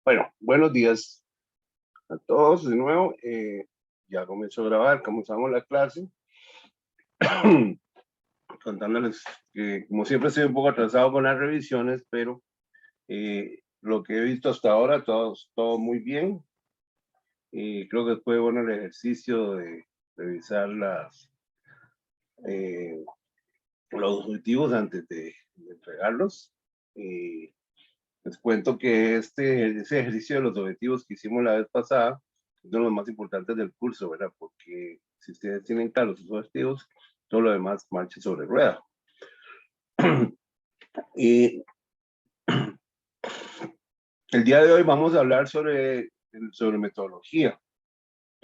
Bueno, buenos días a todos de nuevo. Ya comenzó a grabar, comenzamos la clase. Contándoles que, como siempre, estoy un poco atrasado con las revisiones, pero lo que he visto hasta ahora, todo muy bien. Y creo que fue bueno el ejercicio de revisar los objetivos antes de entregarlos. Y les cuento que ese ejercicio de los objetivos que hicimos la vez pasada es uno de los más importantes del curso, ¿verdad? Porque si ustedes tienen claros sus objetivos, todo lo demás marcha sobre rueda. Y el día de hoy vamos a hablar sobre metodología,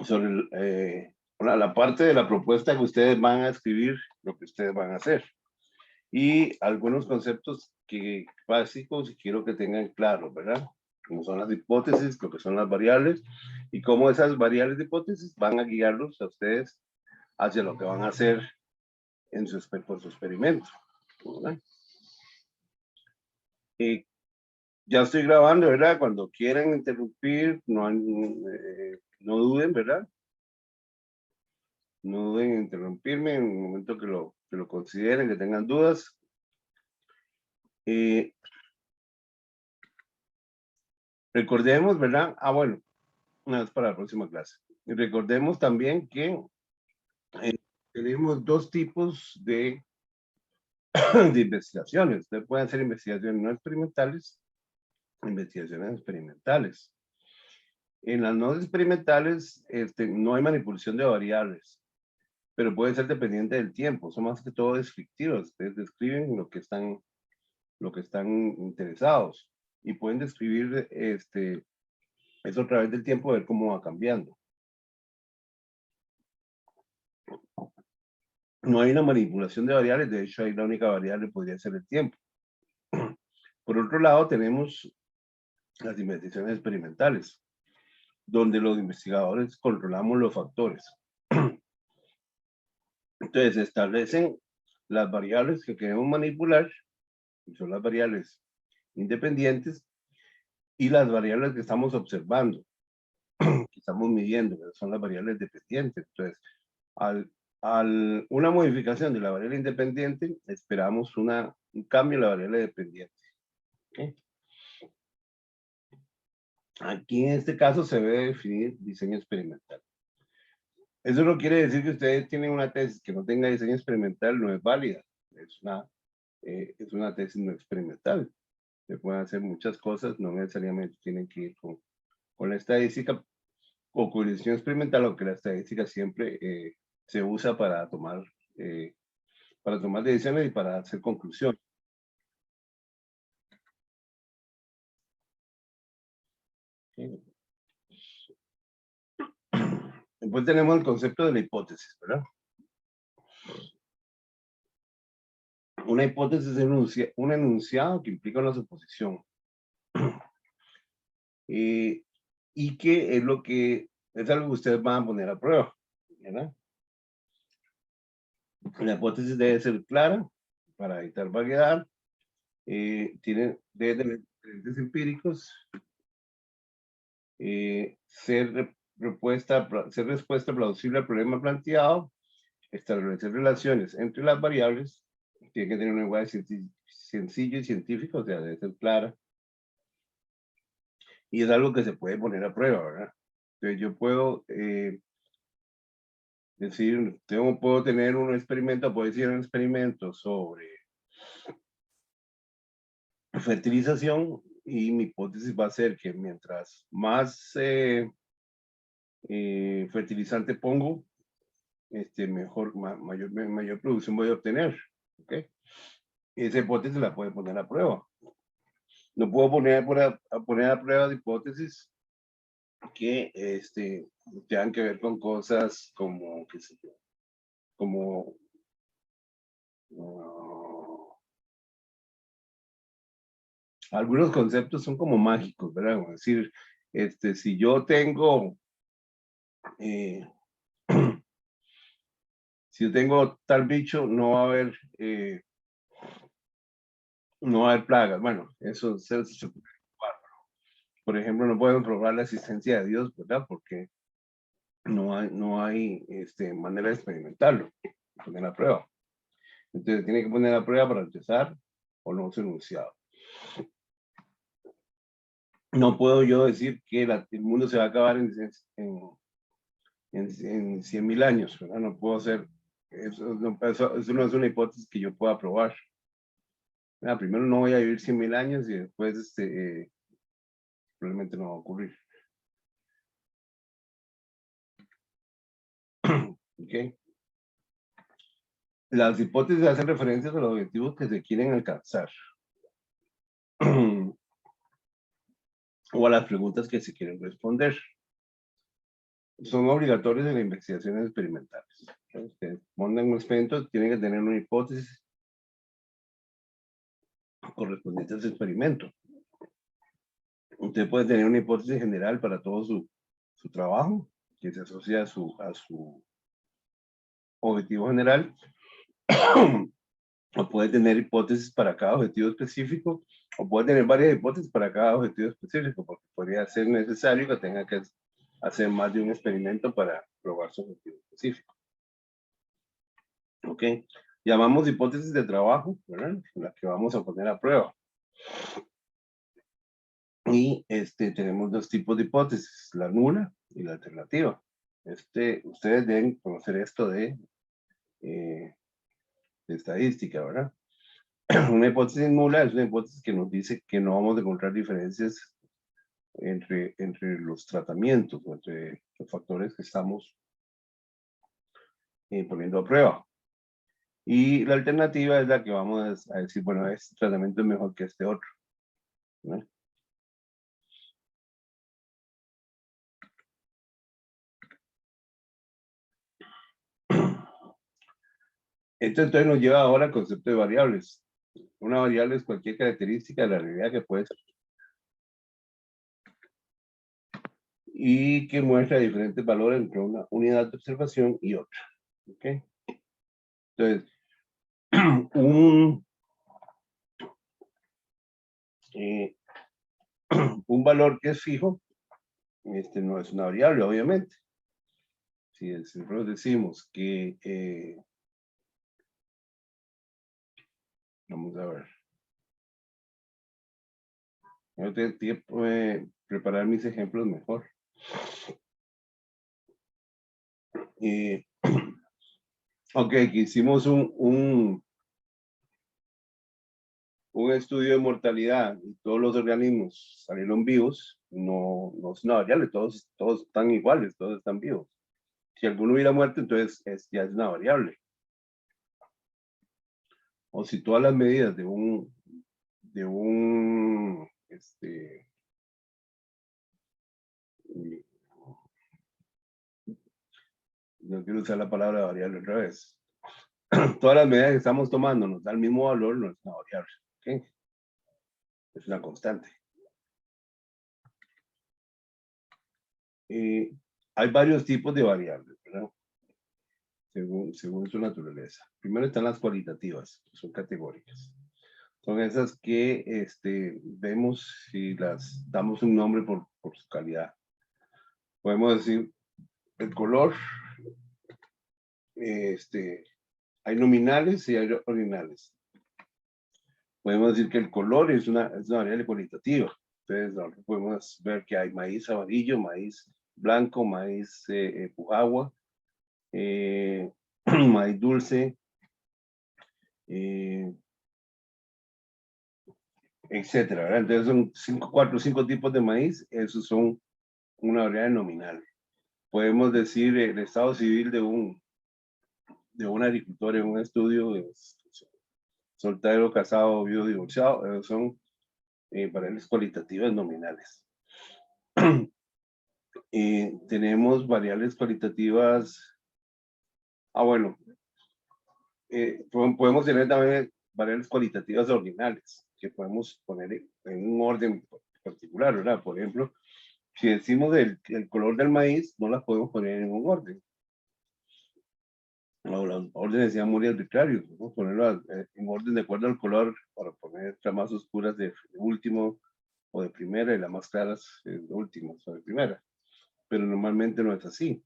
sobre la parte de la propuesta que ustedes van a escribir, lo que ustedes van a hacer. Y algunos conceptos básicos y quiero que tengan claro, ¿verdad? Como son las hipótesis, lo que son las variables y cómo esas variables de hipótesis van a guiarlos a ustedes hacia lo que van a hacer por su experimento, ¿verdad? Y ya estoy grabando, ¿verdad? Cuando quieran interrumpir, no duden, ¿verdad? No duden en interrumpirme en el momento que lo consideren, que tengan dudas. Recordemos, ¿verdad? Bueno, una vez para la próxima clase. Y recordemos también que tenemos dos tipos de investigaciones. Usted puede hacer investigaciones no experimentales, investigaciones experimentales. En las no experimentales no hay manipulación de variables, pero puede ser dependiente del tiempo. Son más que todo descriptivos. Ustedes describen lo que están interesados y pueden describir eso a través del tiempo, ver cómo va cambiando. No hay una manipulación de variables, de hecho, ahí la única variable podría ser el tiempo. Por otro lado, tenemos las investigaciones experimentales, donde los investigadores controlamos los factores. Entonces, se establecen las variables que queremos manipular, que son las variables independientes, y las variables que estamos observando, que estamos midiendo, que son las variables dependientes. Entonces, una modificación de la variable independiente, esperamos un cambio en la variable dependiente. ¿Okay? Aquí en este caso se debe definir diseño experimental. Eso no quiere decir que ustedes tienen una tesis que no tenga diseño experimental, no es válida. Es una tesis no experimental. Se pueden hacer muchas cosas, no necesariamente tienen que ir con la estadística o con diseño experimental, aunque la estadística siempre se usa para tomar decisiones y para hacer conclusiones. Después tenemos el concepto de la hipótesis, ¿verdad? Una hipótesis es un enunciado que implica una suposición. Y que es algo que ustedes van a poner a prueba, ¿verdad? La hipótesis debe ser clara para evitar vaguedad. Debe tener diferentes empíricos. Ser respuesta plausible al problema planteado. Establecer relaciones entre las variables. Tiene que tener un lenguaje sencillo y científico, o sea, debe ser clara. Y es algo que se puede poner a prueba, ¿verdad? Entonces yo puedo decir, puedo tener un experimento, puedo decir un experimento sobre fertilización y mi hipótesis va a ser que mientras más fertilizante pongo, mayor producción voy a obtener. ¿Okay? Esa hipótesis la puede poner a prueba. No puedo poner a prueba de hipótesis que tengan que ver con cosas como, qué sé yo, como algunos conceptos son como mágicos, ¿verdad? Es decir, si yo tengo si yo tengo tal bicho, no va a haber plagas. Bueno, eso se puede. Por ejemplo, no podemos probar la existencia de Dios, ¿verdad? Porque no hay manera de experimentarlo, poner a prueba. Entonces tiene que poner a prueba para empezar o no su enunciado. No puedo yo decir que el mundo se va a acabar en 100.000 años, ¿verdad? No puedo hacer, eso no es una hipótesis que yo pueda probar. Primero no voy a vivir 100.000 años y después probablemente no va a ocurrir. ¿Okay? Las hipótesis hacen referencia a los objetivos que se quieren alcanzar o a las preguntas que se quieren responder. Son obligatorios en las investigaciones experimentales. Ustedes ponen un experimento, tienen que tener una hipótesis correspondiente a ese experimento. Usted puede tener una hipótesis general para todo su trabajo, que se asocia a su objetivo general, o puede tener hipótesis para cada objetivo específico, o puede tener varias hipótesis para cada objetivo específico, porque podría ser necesario que tenga que hacer más de un experimento para probar su objetivo específico. ¿Ok? Llamamos hipótesis de trabajo, ¿verdad? La que vamos a poner a prueba. Y tenemos dos tipos de hipótesis, la nula y la alternativa. Ustedes deben conocer esto de estadística, ¿verdad? Una hipótesis nula es una hipótesis que nos dice que no vamos a encontrar diferencias entre los tratamientos, entre los factores que estamos poniendo a prueba. Y la alternativa es la que vamos a decir, bueno, este tratamiento es mejor que este otro, ¿no? Esto entonces nos lleva ahora al concepto de variables. Una variable es cualquier característica de la realidad que puede ser y que muestra diferentes valores entre una unidad de observación y otra. ¿Okay? Entonces, un valor que es fijo, no es una variable, obviamente. Si nosotros decimos que, vamos a ver, yo tengo que preparar mis ejemplos mejor. Ok, que hicimos un estudio de mortalidad y todos los organismos salieron vivos, no es una variable, todos están iguales, todos están vivos. Si alguno hubiera muerto, entonces ya es una variable. O si todas las medidas de no quiero usar la palabra variable otra vez. Todas las medidas que estamos tomando nos da el mismo valor, no es una variable. ¿Okay? Es una constante. Hay varios tipos de variables, ¿verdad? Según su naturaleza. Primero están las cualitativas, que son categóricas. Son esas que vemos si las damos un nombre por su calidad. Podemos decir el color, hay nominales y hay ordinales. Podemos decir que el color es una variable cualitativa. Entonces, podemos ver que hay maíz amarillo, maíz blanco, maíz pujagua, maíz dulce, etcétera, ¿verdad? Entonces son 4 o 5 tipos de maíz, esos son una variable nominal. Podemos decir el estado civil de un agricultor en un estudio, soltero, casado, viudo, divorciado, son variables cualitativas nominales. Tenemos variables cualitativas, bueno, podemos tener también variables cualitativas ordinales, que podemos poner en un orden particular, ¿verdad? Por ejemplo, si decimos el color del maíz, no las podemos poner en un orden. No, los órdenes sean muy arbitrarios, podemos ponerlo en orden de acuerdo al color, para poner las más oscuras de último, o de primera, y las más claras últimas o de primera. Pero normalmente no es así.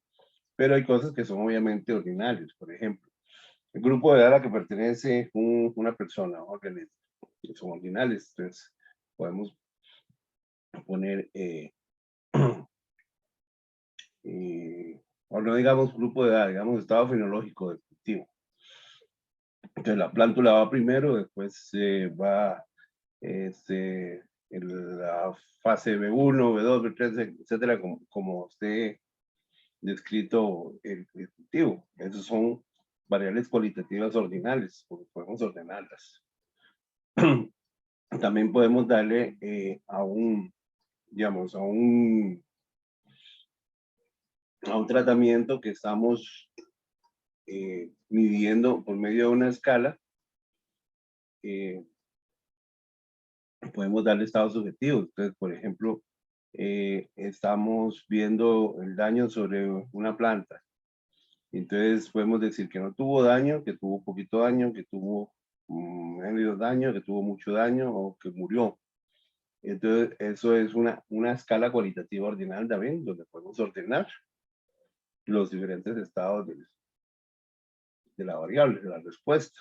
Pero hay cosas que son obviamente ordinarias. Por ejemplo, el grupo de edad a la que pertenece una persona, un organismo, que son ordinales. Entonces, podemos poner, o no digamos grupo de edad, digamos estado fenológico del cultivo. Entonces, la plántula va primero, después va en la fase B1, B2, B3, etcétera, como esté descrito el cultivo. Esos son variables cualitativas ordinales, porque podemos ordenarlas. También podemos darle a un, digamos, a un tratamiento que estamos midiendo por medio de una escala, podemos darle estados subjetivos. Entonces, por ejemplo, estamos viendo el daño sobre una planta. Entonces, podemos decir que no tuvo daño, que tuvo poquito daño, que tuvo medio daño, que tuvo mucho daño o que murió. Entonces, eso es una escala cualitativa ordinal también, donde podemos ordenar los diferentes estados de la variable, de la respuesta.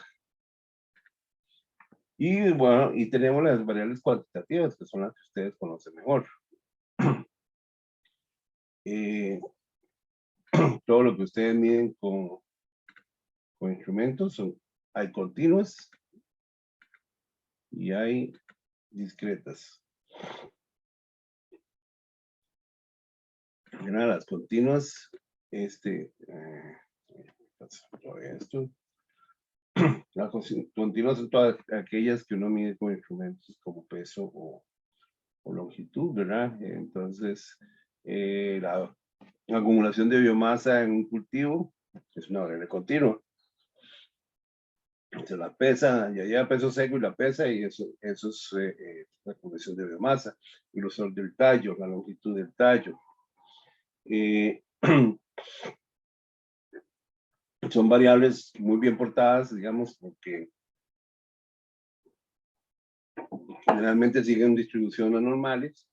Y bueno, y tenemos las variables cuantitativas, que son las que ustedes conocen mejor. Todo lo que ustedes miden con instrumentos, hay continuas y hay discretas. Una de las continuas, esto, las continuas son todas aquellas que uno mide con instrumentos como peso o longitud, ¿verdad? Entonces, la acumulación de biomasa en un cultivo es una variable continua. Se la pesa, ya lleva peso seco y la pesa, y eso es la acumulación de biomasa. El grosor del tallo, la longitud del tallo. Son variables muy bien portadas, digamos, porque generalmente siguen distribuciones normales,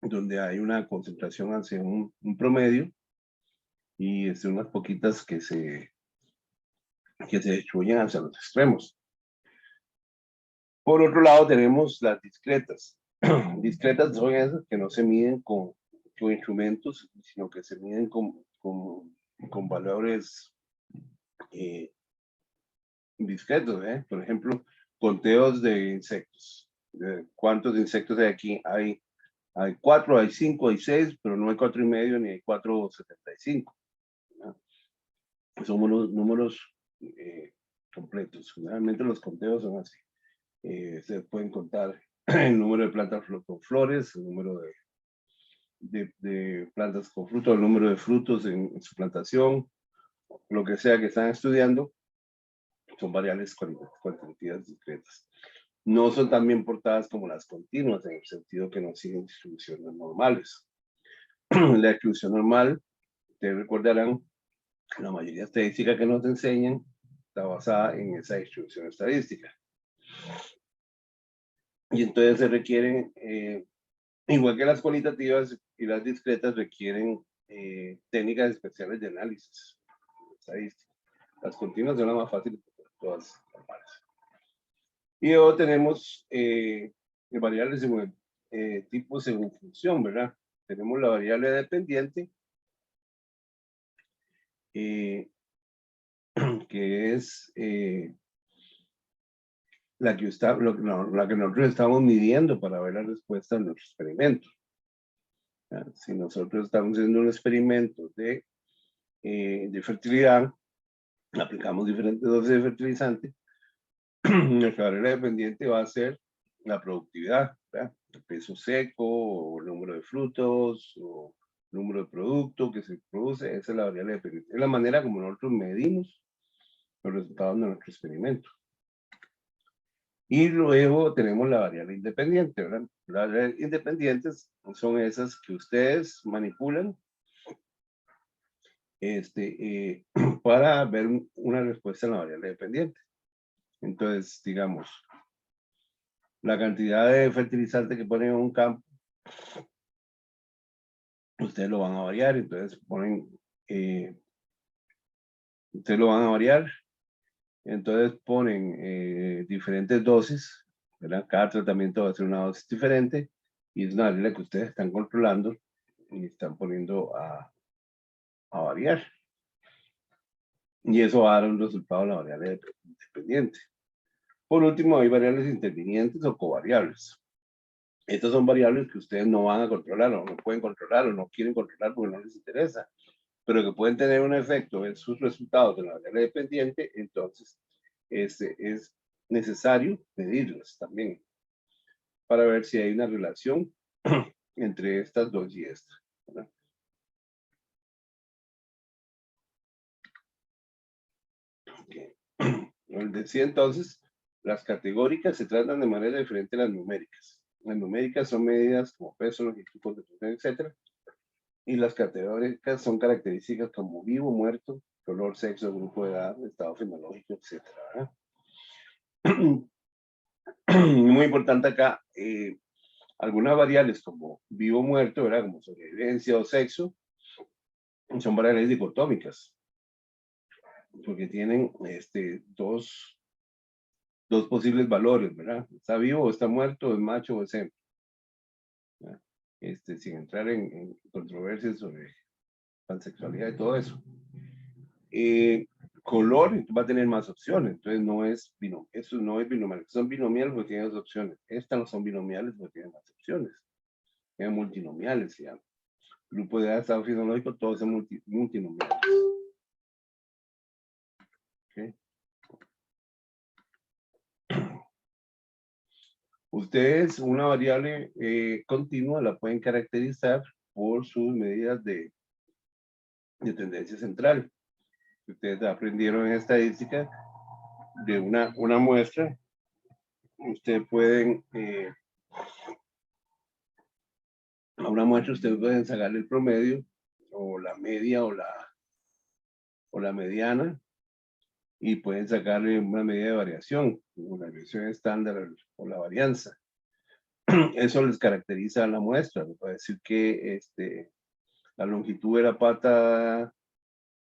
donde hay una concentración hacia un promedio y unas poquitas que se distribuyen hacia los extremos. Por otro lado, tenemos las discretas. Discretas son esas que no se miden con instrumentos, sino que se miden con valores discretos. Por ejemplo, conteos de insectos. ¿Cuántos insectos hay aquí? Hay 4, hay 5, hay 6, pero no hay 4,5 ni hay 4,75. Son números completos. Generalmente los conteos son así. Se pueden contar el número de plantas con flores, el número de plantas con frutos, el número de frutos en su plantación, lo que sea que están estudiando, son variables cuantitativas discretas. No son tan bien portadas como las continuas, en el sentido que no siguen distribuciones normales. La distribución normal, ustedes recordarán, la mayoría estadística que nos enseñan está basada en esa distribución estadística. Y entonces se requieren, igual que las cualitativas y las discretas, requieren técnicas especiales de análisis estadístico. Las continuas son las más fáciles, todas normales. Y luego tenemos variables según tipos según función, ¿verdad? Tenemos la variable dependiente, que es la que nosotros estamos midiendo para ver la respuesta de nuestro experimento. Si nosotros estamos haciendo un experimento de fertilidad, aplicamos diferentes dosis de fertilizante, nuestra variable dependiente va a ser la productividad, ¿verdad? El peso seco, o el número de frutos, o el número de producto que se produce. Esa es la variable dependiente. Es la manera como nosotros medimos los resultados de nuestro experimento. Y luego tenemos la variable independiente, ¿verdad? Las variables independientes son esas que ustedes manipulan para ver una respuesta en la variable dependiente. Entonces, digamos, La cantidad de fertilizante que ponen en un campo, ustedes lo van a variar, entonces ponen, ustedes lo van a variar, entonces ponen diferentes dosis, ¿verdad? Cada tratamiento va a ser una dosis diferente y es una variable que ustedes están controlando y están poniendo a variar. Y eso va a dar un resultado en la variable dependiente. Por último, hay variables intervinientes o covariables. Estas son variables que ustedes no van a controlar o no pueden controlar o no quieren controlar porque no les interesa, pero que pueden tener un efecto en sus resultados de la variable dependiente, entonces es necesario medirlas también para ver si hay una relación entre estas dos y esta, ¿verdad? Okay. Les decía entonces, las categóricas se tratan de manera diferente a las numéricas. Las numéricas son medidas como peso, longitud, concentración, etc. Y las categóricas son características como vivo, muerto, color, sexo, grupo de edad, estado fenológico, etc. Muy importante acá, algunas variables como vivo, muerto, ¿verdad? Como sobrevivencia o sexo, son variables dicotómicas, porque tienen dos posibles valores, ¿verdad? Está vivo o está muerto, es macho o es hembra. Sin entrar en controversias sobre pansexualidad y todo eso. Color va a tener más opciones, entonces no es binomial, eso no es binomial, son binomiales porque tienen dos opciones. Estas no son binomiales porque tienen más opciones, tienen multinomiales, se llama. Grupo de edad, estado fisiológico, todos son multinomiales. ¿Okay? Ustedes una variable continua la pueden caracterizar por sus medidas de tendencia central. Ustedes aprendieron en estadística de una muestra. Ustedes pueden, a una muestra ustedes pueden sacarle el promedio o la media o la mediana y pueden sacarle una medida de variación, una variación estándar o la varianza. Eso les caracteriza a la muestra. Les va a decir que la longitud de la pata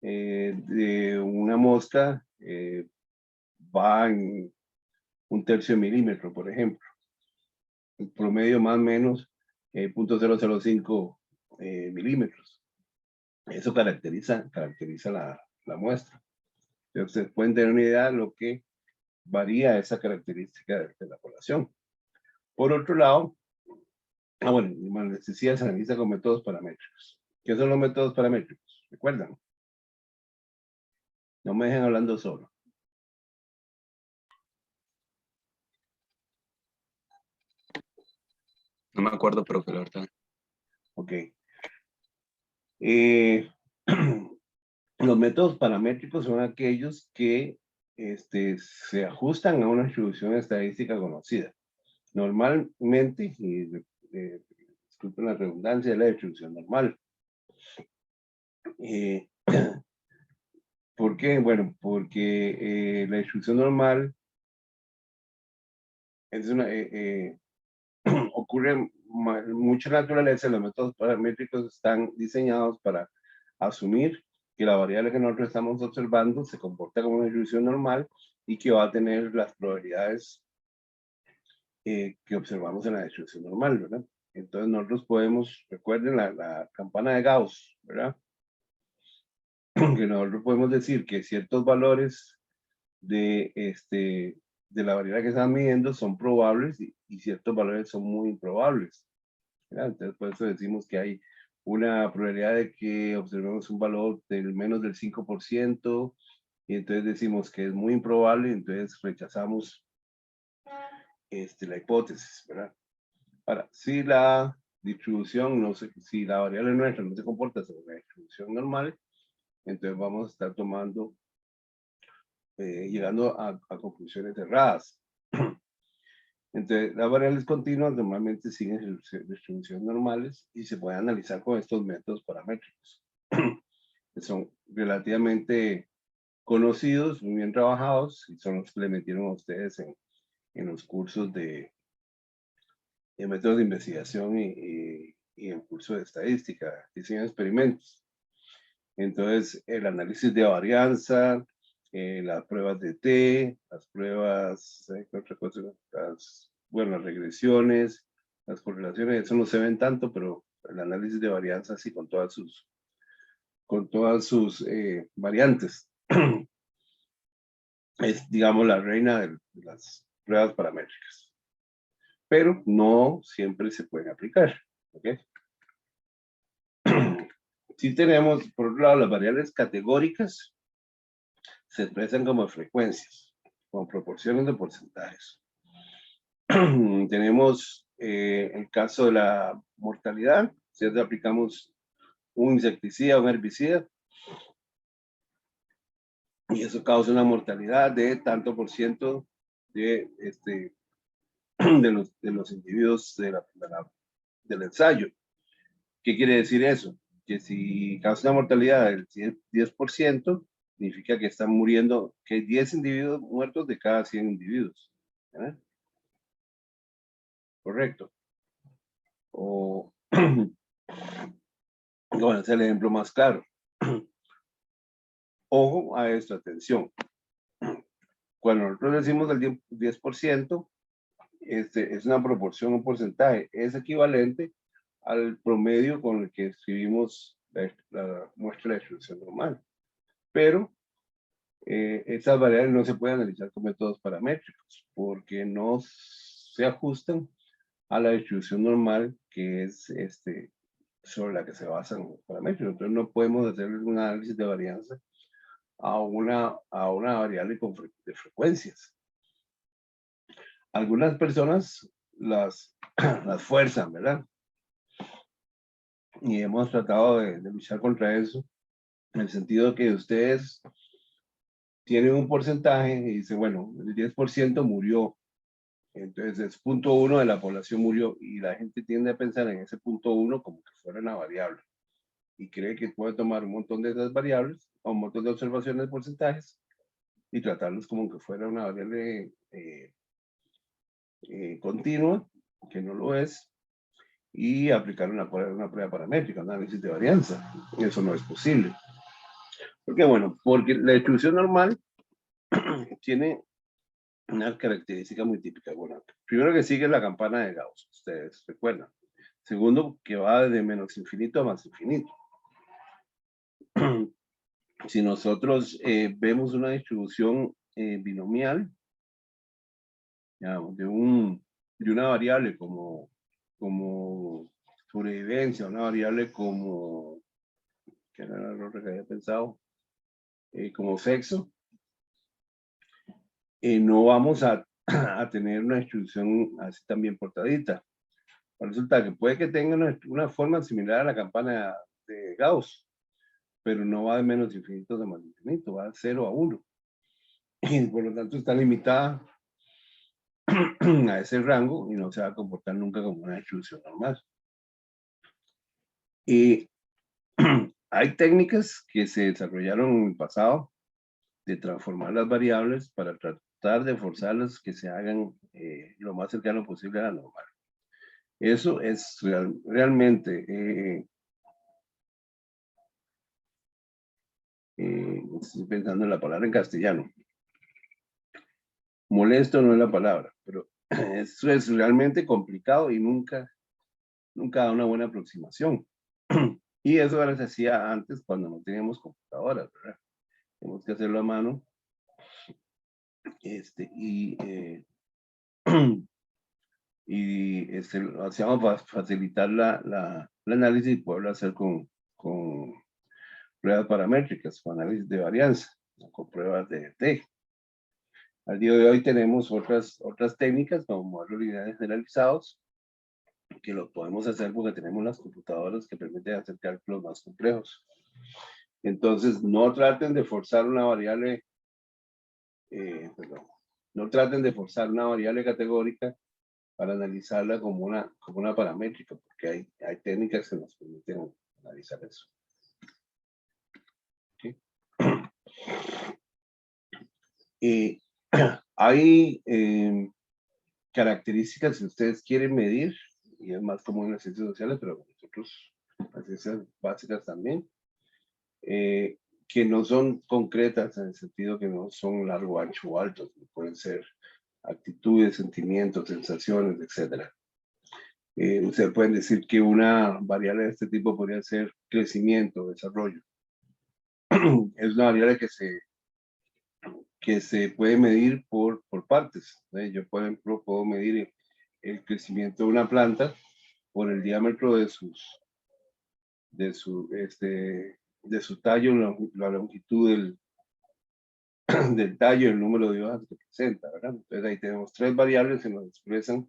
de una mosca va en 1/3 milímetro, por ejemplo. El promedio más o menos 0.005 milímetros. Eso caracteriza la muestra. Entonces, ustedes pueden tener una idea de lo que varía esa característica de la población. Por otro lado, bueno, les decía, se analiza con métodos paramétricos. ¿Qué son los métodos paramétricos? ¿Recuerdan? No me dejen hablando solo. No me acuerdo, profe, la verdad. Ok. Los métodos paramétricos son aquellos que se ajustan a una distribución estadística conocida. Normalmente, y disculpen la redundancia, es la distribución normal. ¿Por qué? Bueno, porque la distribución normal es ocurre mucha naturaleza. Los métodos paramétricos están diseñados para asumir que la variable que nosotros estamos observando se comporta como una distribución normal y que va a tener las probabilidades que observamos en la distribución normal, ¿verdad? Entonces nosotros podemos, recuerden la campana de Gauss, ¿verdad? Que nosotros podemos decir que ciertos valores de, de la variable que están midiendo son probables y ciertos valores son muy improbables, ¿verdad? Entonces por eso decimos que hay una probabilidad de que observemos un valor del menos del 5%, y entonces decimos que es muy improbable, entonces rechazamos la hipótesis, ¿verdad? Ahora, si la distribución, no sé, si la variable nuestra no se comporta sobre la distribución normal, entonces vamos a estar tomando, llegando a conclusiones erradas. Entonces, las variables continuas normalmente siguen distribuciones normales y se pueden analizar con estos métodos paramétricos, que son relativamente conocidos, muy bien trabajados, y son los que le metieron a ustedes en los cursos de métodos de investigación y en curso de estadística, diseño de experimentos. Entonces, el análisis de varianza, las pruebas de T, las pruebas, ¿qué otra cosa? Bueno, las regresiones, las correlaciones, eso no se ven tanto, pero el análisis de varianza sí con todas sus variantes. Es, digamos, la reina de las pruebas paramétricas. Pero no siempre se pueden aplicar. ¿Okay? Si tenemos, por otro lado, las variables categóricas, se expresan como frecuencias, con proporciones de porcentajes. Tenemos el caso de la mortalidad, si aplicamos un insecticida o un herbicida, y eso causa una mortalidad de tanto por ciento de, de los individuos del ensayo. ¿Qué quiere decir eso? Que si causa una mortalidad del 10%, significa que están muriendo, que hay 10 individuos muertos de cada 100 individuos. ¿Eh? Correcto. O, bueno, es el ejemplo más claro. Ojo a esto, atención. Cuando nosotros decimos del 10%, es una proporción, un porcentaje, es equivalente al promedio con el que escribimos la muestra de distribución normal. Pero esas variables no se pueden analizar con métodos paramétricos porque no se ajustan a la distribución normal que es sobre la que se basan los parámetros. Entonces no podemos hacer un análisis de varianza a una variable de frecuencias. Algunas personas las fuerzan, ¿verdad? Y hemos tratado de luchar contra eso, en el sentido que ustedes tienen un porcentaje y dicen, bueno, el 10% murió, entonces es 0.1 de la población murió, y la gente tiende a pensar en ese 0.1 como que fuera una variable, y cree que puede tomar un montón de esas variables, o un montón de observaciones de porcentajes, y tratarlos como que fuera una variable continua, que no lo es, y aplicar una prueba paramétrica, un análisis de varianza. Eso no es posible. ¿Por qué? Bueno, porque la distribución normal tiene una característica muy típica. Bueno, primero que sigue la campana de Gauss, ustedes recuerdan. Segundo, que va de menos infinito a más infinito. Si nosotros vemos una distribución binomial, digamos, de una variable como sobrevivencia, una variable como, que era el error que había pensado, como sexo, no vamos a tener una distribución así tan bien portadita. Resulta que puede que tenga una forma similar a la campana de Gauss, pero no va de menos infinito a más infinito, va de 0 a 1. Y por lo tanto está limitada a ese rango y no se va a comportar nunca como una distribución normal. Y hay técnicas que se desarrollaron en el pasado de transformar las variables para tratar de forzarlas que se hagan lo más cercano posible a la normal. Eso es realmente, estoy pensando en la palabra en castellano. Molesto no es la palabra, pero eso es realmente complicado y nunca da una buena aproximación. Y eso ahora se hacía antes cuando no teníamos computadoras, ¿verdad? Tenemos que hacerlo a mano. Lo hacíamos para facilitar el análisis y poderlo hacer con pruebas paramétricas, con análisis de varianza, con pruebas de T. Al día de hoy tenemos otras técnicas como modelos lineales generalizados, que lo podemos hacer porque tenemos las computadoras que permiten hacer cálculos más complejos. Entonces, no traten de forzar una variable, no traten de forzar una variable categórica para analizarla como una paramétrica, porque hay técnicas que nos permiten analizar eso. ¿Sí? Y hay características que ustedes quieren medir, y es más común en las ciencias sociales, pero nosotros, las ciencias básicas también, que no son concretas en el sentido que no son largo, ancho o alto, pueden ser actitudes, sentimientos, sensaciones, etc. Ustedes pueden decir que una variable de este tipo podría ser crecimiento, desarrollo. Es una variable que se puede medir por partes. Yo, por ejemplo, puedo medir el crecimiento de una planta por el diámetro de su tallo, la longitud del tallo, el número de hojas que presenta, ¿verdad? Entonces ahí tenemos tres variables que nos expresan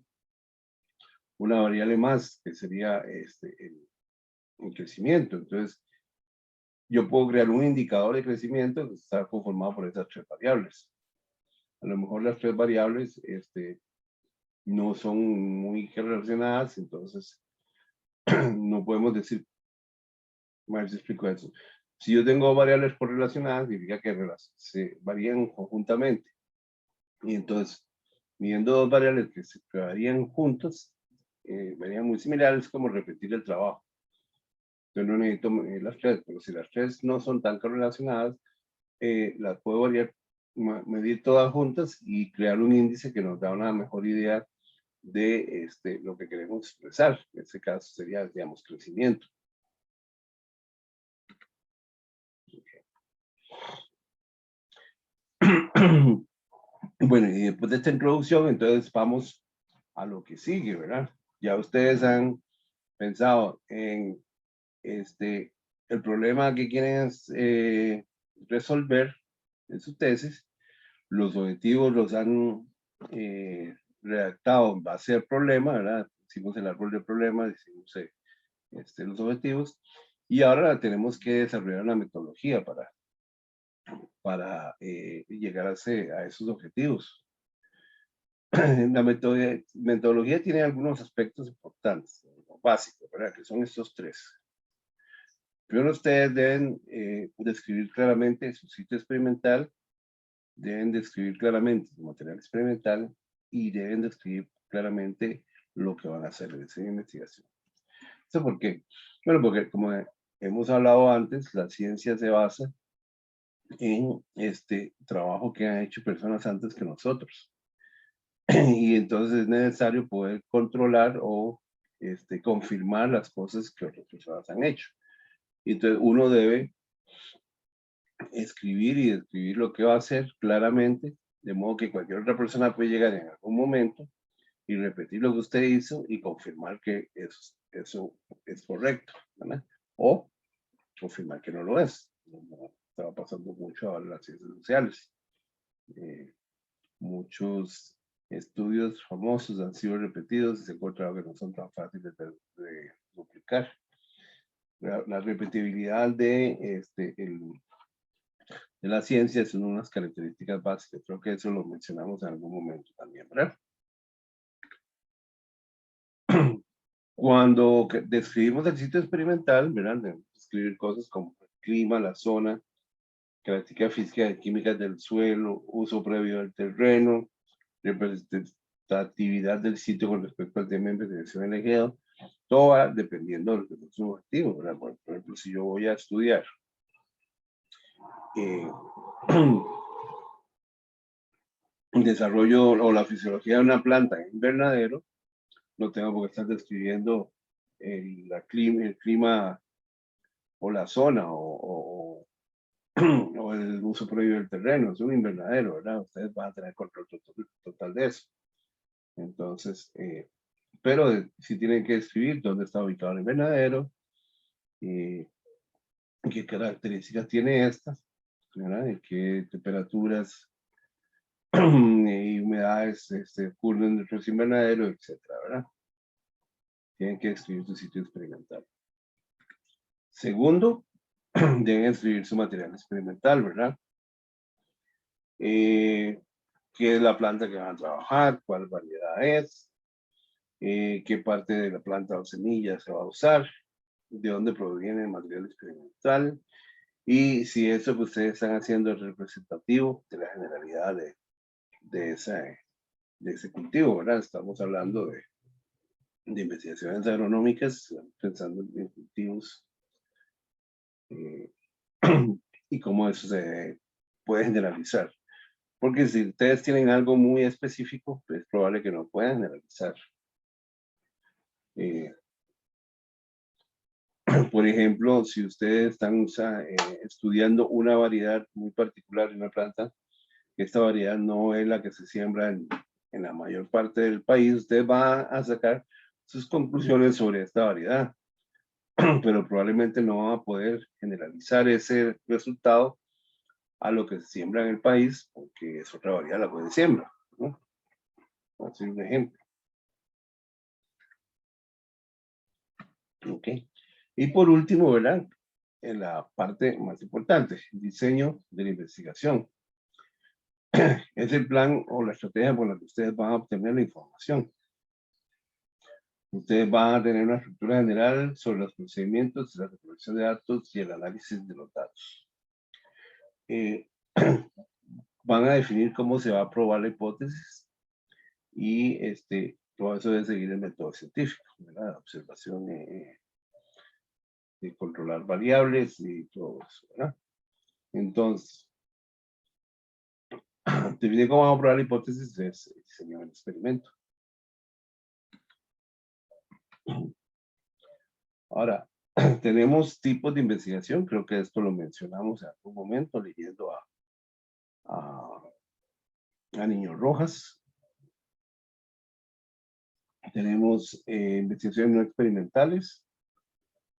una variable más, que sería el crecimiento. Entonces, yo puedo crear un indicador de crecimiento que está conformado por esas tres variables. A lo mejor las tres variables no son muy relacionadas, entonces no podemos decir, más explico eso. Si yo tengo variables correlacionadas, significa que se varían conjuntamente. Y entonces, midiendo dos variables que varían juntas, varían muy similares, como repetir el trabajo. Yo no necesito las tres, pero si las tres no son tan correlacionadas, las puedo medir todas juntas y crear un índice que nos da una mejor idea de lo que queremos expresar. En este caso sería, digamos, crecimiento. Bueno, y después de esta introducción, entonces vamos a lo que sigue, ¿verdad? Ya ustedes han pensado en el problema que quieren resolver en su tesis. Los objetivos los han redactado en base al problema, ¿verdad? Hicimos el árbol de problemas, hicimos los objetivos, y ahora tenemos que desarrollar una metodología para llegar a esos objetivos. La metodología tiene algunos aspectos importantes, básicos, ¿verdad? Que son estos tres. Primero, ustedes deben describir claramente su sitio experimental, deben describir claramente su material experimental y deben describir claramente lo que van a hacer en esa investigación. ¿Eso por qué? Bueno, porque como hemos hablado antes, la ciencia se basa en este trabajo que han hecho personas antes que nosotros. Y entonces es necesario poder controlar o confirmar las cosas que otras personas han hecho. Y entonces uno debe escribir y describir lo que va a hacer claramente, de modo que cualquier otra persona puede llegar en algún momento y repetir lo que usted hizo y confirmar que eso es correcto, ¿verdad? O confirmar que no lo es. Estaba pasando mucho ahora en las ciencias sociales. Muchos estudios famosos han sido repetidos y se ha encontrado que no son tan fáciles de duplicar. La repetibilidad de la ciencia son unas características básicas. Creo que eso lo mencionamos en algún momento también, ¿verdad? Cuando describimos el sitio experimental, ¿verdad? Debemos describir cosas como el clima, la zona, características físicas y químicas del suelo, uso previo del terreno, representatividad del sitio con respecto al tema de investigación elegido. Todo va dependiendo de su objetivo, ¿verdad? Por ejemplo, si yo voy a estudiar el desarrollo o la fisiología de una planta en invernadero, no tengo por qué estar describiendo el clima o la zona o el uso previo del terreno. Es un invernadero, ¿verdad? Ustedes van a tener control total de eso. Entonces, pero sí tienen que describir dónde está ubicado el invernadero, qué características tiene esta, ¿verdad? Y qué temperaturas y humedades ocurren dentro de ese invernadero, etcétera, ¿verdad? Tienen que describir su sitio experimental. Segundo, deben escribir su material experimental, ¿verdad? Qué es la planta que van a trabajar, cuál variedad es, qué parte de la planta o semilla se va a usar, de dónde proviene el material experimental y si eso que ustedes están haciendo es representativo de la generalidad de ese cultivo, ¿verdad? Estamos hablando de investigaciones agronómicas, pensando en cultivos y cómo eso se puede generalizar. Porque si ustedes tienen algo muy específico, es probable que no puedan generalizar. Por ejemplo, si ustedes están estudiando una variedad muy particular de una planta, esta variedad no es la que se siembra en la mayor parte del país, ustedes van a sacar sus conclusiones sobre esta variedad, pero probablemente no van a poder generalizar ese resultado a lo que se siembra en el país, porque es otra variedad la que se siembra, ¿no? Voy a hacer un ejemplo. Ok. Y por último, ¿verdad? En la parte más importante, diseño de la investigación. Es el plan o la estrategia por la que ustedes van a obtener la información. Ustedes van a tener una estructura general sobre los procedimientos de la recolección de datos y el análisis de los datos. Van a definir cómo se va a probar la hipótesis y todo eso debe seguir el método científico, ¿verdad? Observación de controlar variables y todo eso, ¿verdad? Entonces, definir cómo vamos a probar la hipótesis es diseñar el experimento. Ahora, tenemos tipos de investigación, creo que esto lo mencionamos en algún momento leyendo a Niño Rojas. Tenemos investigaciones no experimentales,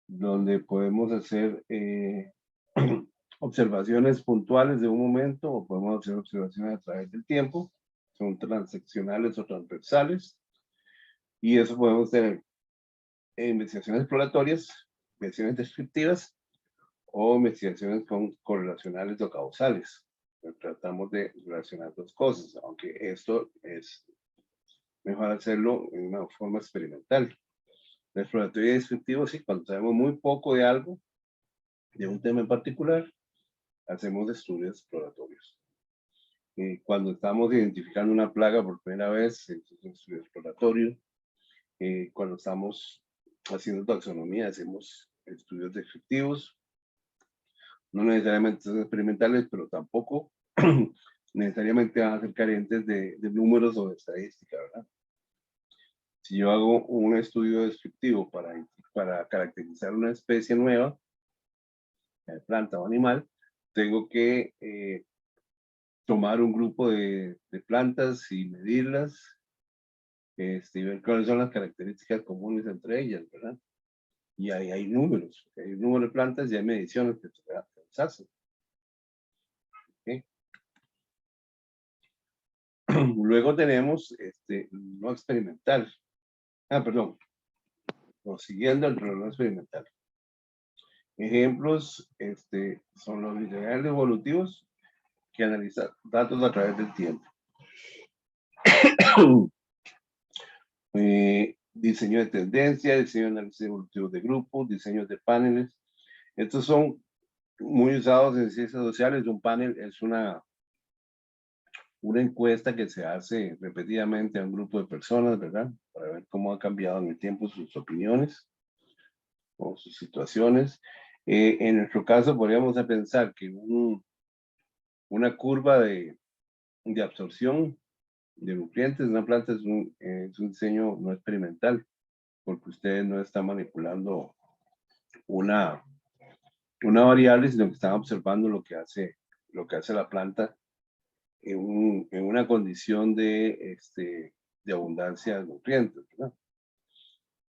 donde podemos hacer observaciones puntuales de un momento o podemos hacer observaciones a través del tiempo, son transeccionales o transversales, y eso podemos tener investigaciones exploratorias, investigaciones descriptivas o investigaciones correlacionales o causales. Tratamos de relacionar dos cosas, aunque esto es mejor hacerlo en una forma experimental. El exploratorio descriptivo, sí, cuando sabemos muy poco de algo, de un tema en particular, hacemos estudios exploratorios. Cuando estamos identificando una plaga por primera vez, es un estudio exploratorio. Cuando estamos haciendo taxonomía, hacemos estudios descriptivos. No necesariamente son experimentales, pero tampoco necesariamente van a ser carentes de números o de estadística, ¿verdad? Si yo hago un estudio descriptivo para caracterizar una especie nueva, planta o animal, tengo que tomar un grupo de plantas y medirlas, y ver cuáles son las características comunes entre ellas, ¿verdad? Y ahí hay números, hay un número de plantas y hay mediciones que se hacen. ¿Okay? Luego tenemos no experimental. Perdón. Siguiendo el no experimental. Ejemplos son los lineales evolutivos que analizan datos a través del tiempo. Diseño de tendencia, diseño de análisis evolutivo de grupos, diseño de paneles. Estos son muy usados en ciencias sociales. Un panel es una encuesta que se hace repetidamente a un grupo de personas, ¿verdad? Para ver cómo ha cambiado en el tiempo sus opiniones o sus situaciones. En nuestro caso, podríamos pensar que una curva de absorción de nutrientes en una planta es un diseño no experimental, porque ustedes no están manipulando una variable, sino que están observando lo que hace la planta en una condición de abundancia de nutrientes, ¿verdad?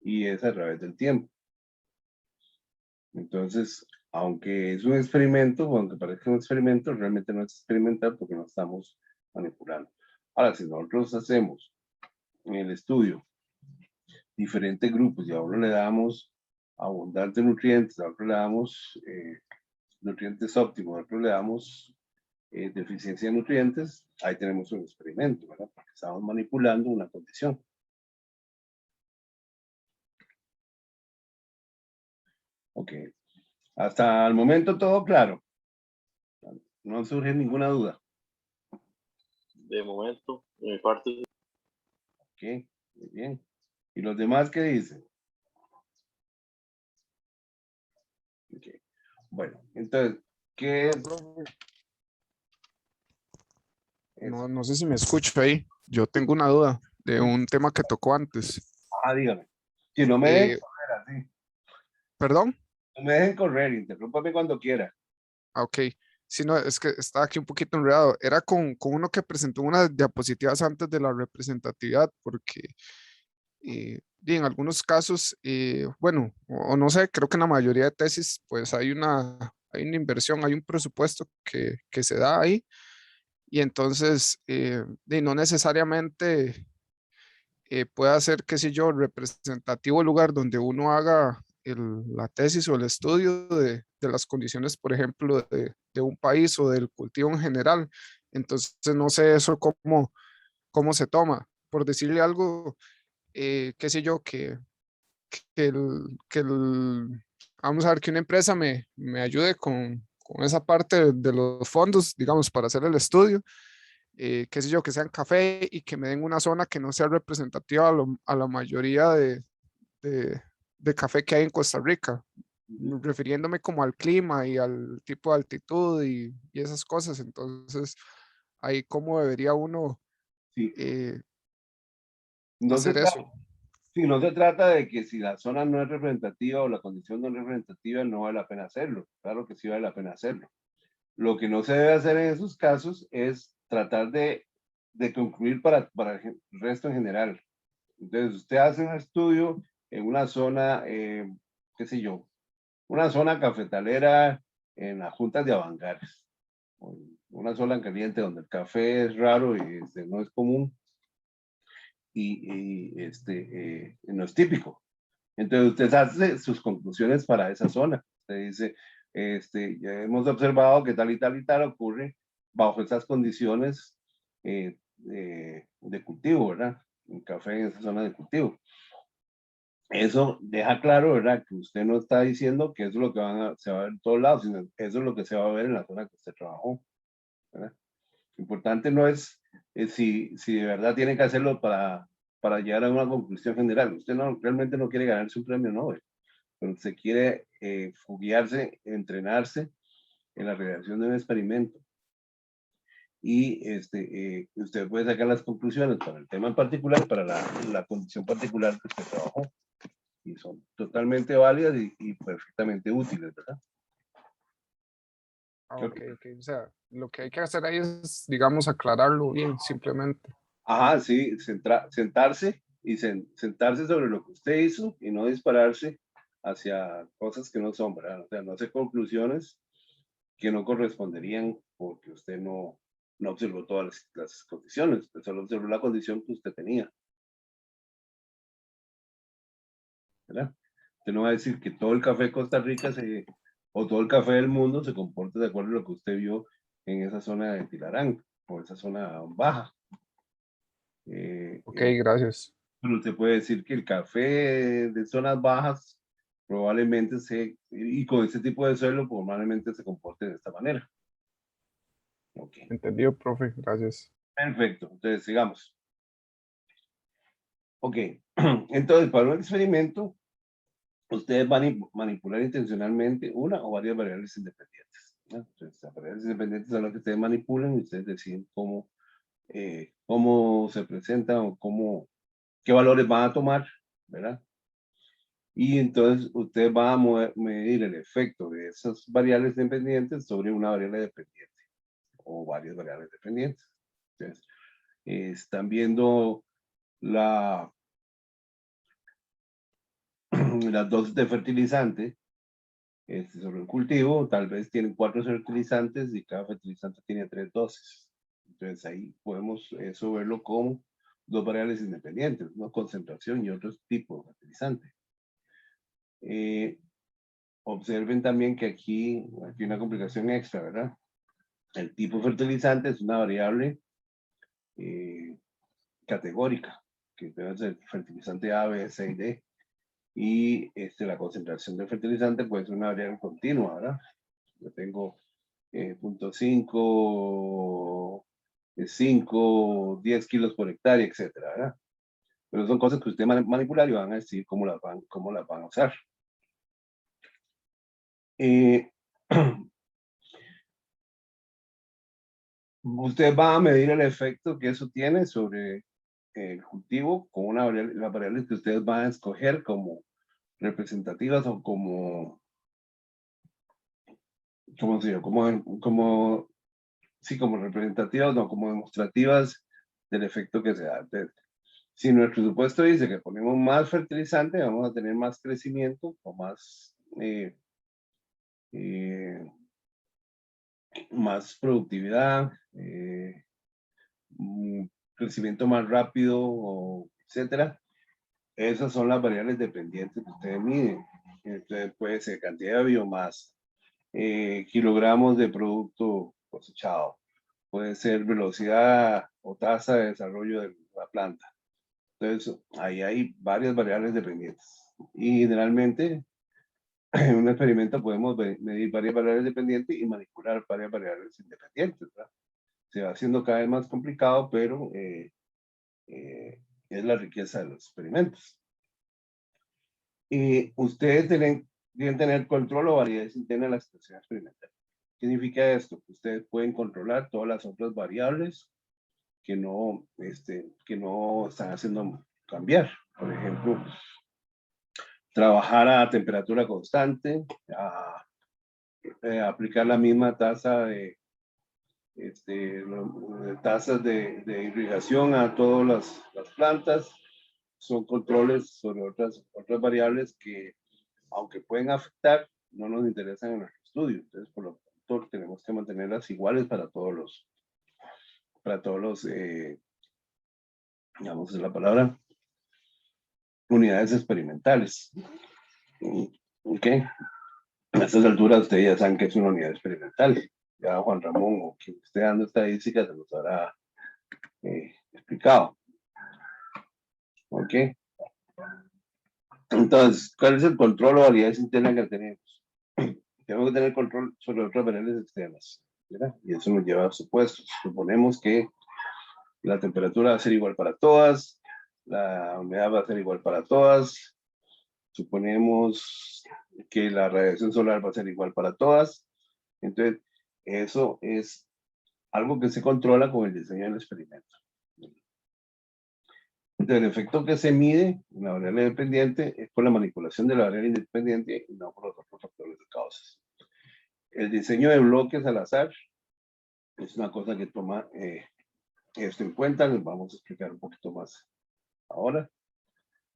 Y es a través del tiempo. Entonces, aunque es un experimento, o aunque parezca un experimento, realmente no es experimental porque no estamos manipulando. Ahora, si nosotros hacemos en el estudio diferentes grupos y a uno le damos abundantes nutrientes, a otro le damos nutrientes óptimos, a otro le damos deficiencia de nutrientes, ahí tenemos un experimento, ¿verdad? Porque estamos manipulando una condición. Ok. Hasta el momento todo claro. No surge ninguna duda. De momento, de mi parte. Ok, muy bien. ¿Y los demás qué dicen? Ok. Bueno, entonces, ¿qué Hola, es profe. eso? No sé si me escucho ahí. Yo tengo una duda de un tema que tocó antes. Ah, dígame. Si no me dejen Eh, correr así, ¿Perdón? no me dejen correr, interrúpame cuando quiera. Ah, ok. Si no, es que estaba aquí un poquito enredado. Era con uno que presentó unas diapositivas antes de la representatividad, porque y en algunos casos, bueno, o no sé, creo que en la mayoría de tesis, pues hay una inversión, hay un presupuesto que se da ahí, y entonces, no necesariamente pueda ser, qué sé yo, representativo el lugar donde uno haga la tesis o el estudio de las condiciones, por ejemplo, de un país o del cultivo en general. Entonces, no sé eso cómo se toma. Por decirle algo, qué sé yo, vamos a ver, que una empresa me ayude con esa parte de los fondos, digamos, para hacer el estudio, qué sé yo, que sean café y que me den una zona que no sea representativa a la mayoría de, de café que hay en Costa Rica, Ujú. refiriéndome como al clima y al tipo de altitud y esas cosas. Entonces, ahí cómo debería uno Sí, eh, no se hacer trata, eso. sí, no se trata de que si la zona no es representativa o la condición no es representativa, no vale la pena hacerlo. Claro que sí vale la pena hacerlo. Lo que no se debe hacer en esos casos es tratar de concluir para el resto en general. Entonces, usted hace un estudio en una zona, qué sé yo, una zona cafetalera en las juntas de Avangares, o una zona caliente donde el café es raro y no es común y no es típico. Entonces, usted hace sus conclusiones para esa zona. Usted dice, ya hemos observado que tal y tal y tal ocurre bajo estas condiciones de cultivo, ¿verdad? Un café en esa zona de cultivo. Eso deja claro, ¿verdad? Que usted no está diciendo que eso es lo que se va a ver en todos lados, sino eso es lo que se va a ver en la zona que usted trabajó, ¿verdad? Lo importante no es si de verdad tiene que hacerlo para llegar a una conclusión general. Usted no, realmente no quiere ganarse un premio Nobel, pero se quiere foguearse, entrenarse en la realización de un experimento. Y usted puede sacar las conclusiones para el tema en particular, para la condición particular que usted trabajó. Y son totalmente válidas y perfectamente útiles, ¿verdad? Ah, Creo ok, que- ok. O sea, lo que hay que hacer ahí es, digamos, aclararlo bien, simplemente. Ajá, sí, sentarse y sentarse sobre lo que usted hizo y no dispararse hacia cosas que no son, ¿verdad? O sea, no hacer conclusiones que no corresponderían porque usted no observó todas las condiciones, usted solo observó la condición que usted tenía, ¿verdad? Usted no va a decir que todo el café de Costa Rica o todo el café del mundo se comporta de acuerdo a lo que usted vio en esa zona de Tilarán o esa zona baja. Eh, Ok, eh, gracias. pero usted puede decir que el café de zonas bajas probablemente y con este tipo de suelo probablemente se comporte de esta manera. Ok, Entendido, profe, gracias. perfecto. Entonces, sigamos. Ok, entonces para un experimento, ustedes van a manipular intencionalmente una o varias variables independientes, ¿no? Entonces, las variables independientes son las que ustedes manipulan y ustedes deciden cómo se presentan o qué valores van a tomar, ¿verdad? Y entonces usted va a medir el efecto de esas variables dependientes sobre una variable dependiente o varias variables dependientes. Entonces, están viendo la, las dosis de fertilizante sobre el cultivo, tal vez tienen 4 fertilizantes y cada fertilizante tiene 3 dosis. Entonces ahí podemos eso verlo como dos variables independientes, una concentración y otro tipo de fertilizante. Eh, Observen también que aquí hay una complicación extra, ¿verdad? El tipo fertilizante es una variable eh, categórica, que debe ser fertilizante A, B, C y D. Y la concentración de fertilizante puede ser una variable continua, ¿verdad? Yo tengo 0.5, 5, 10 kilos por hectárea, etcétera, ¿verdad? pero son cosas que usted manipular y van a decir cómo las van a usar. Usted va a medir el efecto que eso tiene sobre el cultivo con una variable, las variables que ustedes van a escoger como representativas o como representativas, no, como demostrativas del efecto que se da. Entonces, si nuestro supuesto dice que ponemos más fertilizante, vamos a tener más crecimiento o más productividad, crecimiento más rápido, etcétera. Esas son las variables dependientes que ustedes miden. Entonces puede ser cantidad de biomasa, kilogramos de producto cosechado, puede ser velocidad o tasa de desarrollo de la planta. Entonces ahí hay varias variables dependientes. Y generalmente en un experimento podemos medir varias variables dependientes y manipular varias variables independientes, ¿verdad? Se va haciendo cada vez más complicado, pero es la riqueza de los experimentos. Y ustedes deben tener control o validez interna de la situación experimental. ¿Qué significa esto? Que ustedes pueden controlar todas las otras variables que no están haciendo cambiar. Por ejemplo, trabajar a temperatura constante, aplicar la misma tasa de tasas de irrigación a todas las plantas. Son controles sobre otras variables que, aunque pueden afectar, no nos interesan en nuestro estudio. Entonces, por lo tanto, tenemos que mantenerlas iguales para todos los digamos la palabra, unidades experimentales. ¿Ok? A estas alturas ustedes ya saben que es una unidad experimental. Ya Juan Ramón o quien esté dando estadísticas se los habrá explicado. ¿Ok? Entonces, ¿cuál es el control o validez interna que tenemos? Tenemos que tener control sobre otras variables externas, ¿verdad? Y eso nos lleva a supuestos. Suponemos que la temperatura va a ser igual para todas, la humedad va a ser igual para todas, suponemos que la radiación solar va a ser igual para todas. Entonces, eso es algo que se controla con el diseño del experimento. Entonces, el efecto que se mide en la variable dependiente es por la manipulación de la variable independiente y no por los otros factores de causas. El diseño de bloques al azar es una cosa que toma esto en cuenta. Les vamos a explicar un poquito más ahora.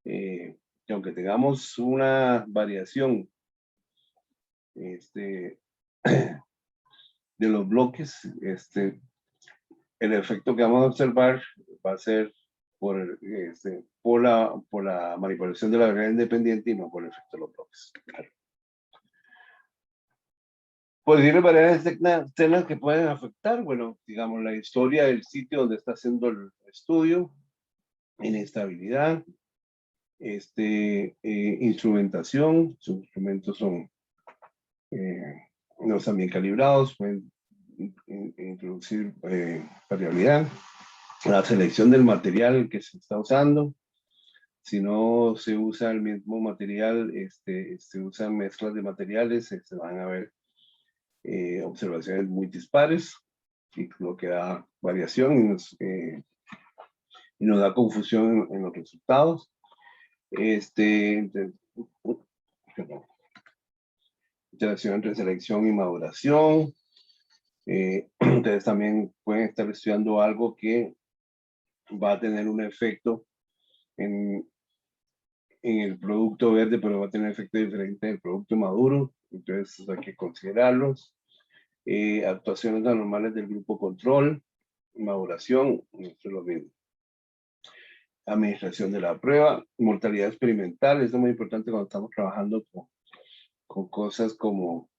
Que aunque tengamos una variación de los bloques, el efecto que vamos a observar va a ser por la manipulación de la variable independiente y no por el efecto de los bloques. Claro. Posibles variables externas que pueden afectar, bueno, digamos, la historia del sitio donde está haciendo el estudio, inestabilidad, instrumentación, sus instrumentos no están bien calibrados, pueden introducir variabilidad, la selección del material que se está usando. Si no se usa el mismo material, se usan mezclas de materiales, se van a ver observaciones muy dispares, y lo que da variación y nos da confusión en los resultados. Interacción entre selección y maduración. Ustedes también pueden estar estudiando algo que va a tener un efecto en el producto verde, pero va a tener efecto diferente en el producto maduro. Entonces hay que considerarlos. Actuaciones anormales del grupo control, maduración, esto es lo mismo. Administración de la prueba, mortalidad experimental, esto es muy importante cuando estamos trabajando con cosas como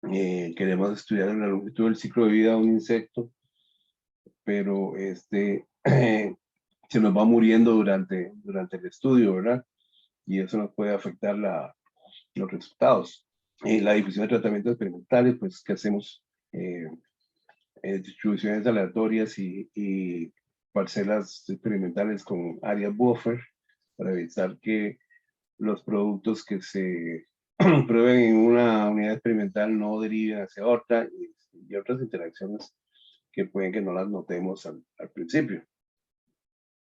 queremos estudiar la longitud del ciclo de vida de un insecto, pero se nos va muriendo durante el estudio, ¿verdad? Y eso nos puede afectar los resultados. La difusión de tratamientos experimentales, pues, ¿qué hacemos? Distribuciones aleatorias y parcelas experimentales con áreas buffer para evitar que los productos que se prueben en una unidad experimental no deriven hacia otra y otras interacciones que pueden que no las notemos al principio.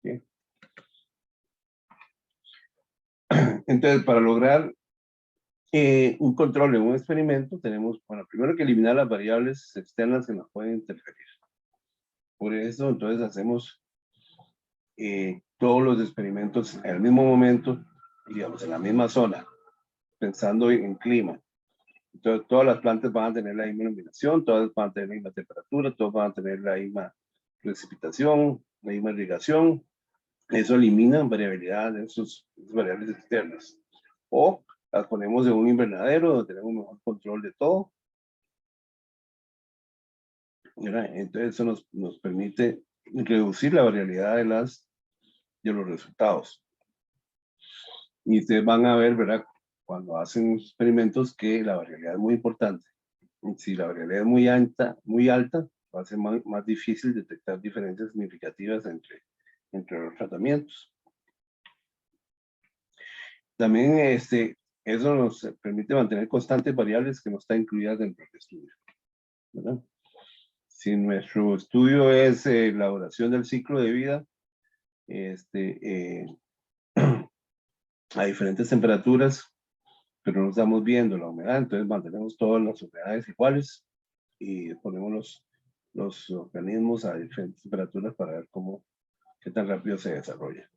¿Sí? Entonces, para lograr un control en un experimento, tenemos, bueno, primero que eliminar las variables externas que nos pueden interferir. Por eso, entonces, hacemos todos los experimentos en el mismo momento, digamos, en la misma zona, pensando en clima. Entonces, todas las plantas van a tener la misma iluminación, todas van a tener la misma temperatura, todas van a tener la misma precipitación, la misma irrigación. Eso elimina variabilidad de esas variables externas. O las ponemos en un invernadero donde tenemos mejor control de todo. ¿Verdad? Entonces, eso nos permite reducir la variabilidad de los resultados. Y ustedes van a ver, ¿verdad? Cuando hacen experimentos que la variabilidad es muy importante. Si la variabilidad es muy alta, va a ser más difícil detectar diferencias significativas entre los tratamientos. También eso nos permite mantener constantes variables que no están incluidas dentro del estudio, ¿verdad? Si nuestro estudio es la duración del ciclo de vida, a diferentes temperaturas, pero no estamos viendo la humedad, entonces mantenemos todas las humedades iguales y ponemos los organismos a diferentes temperaturas para ver qué tan rápido se desarrolla.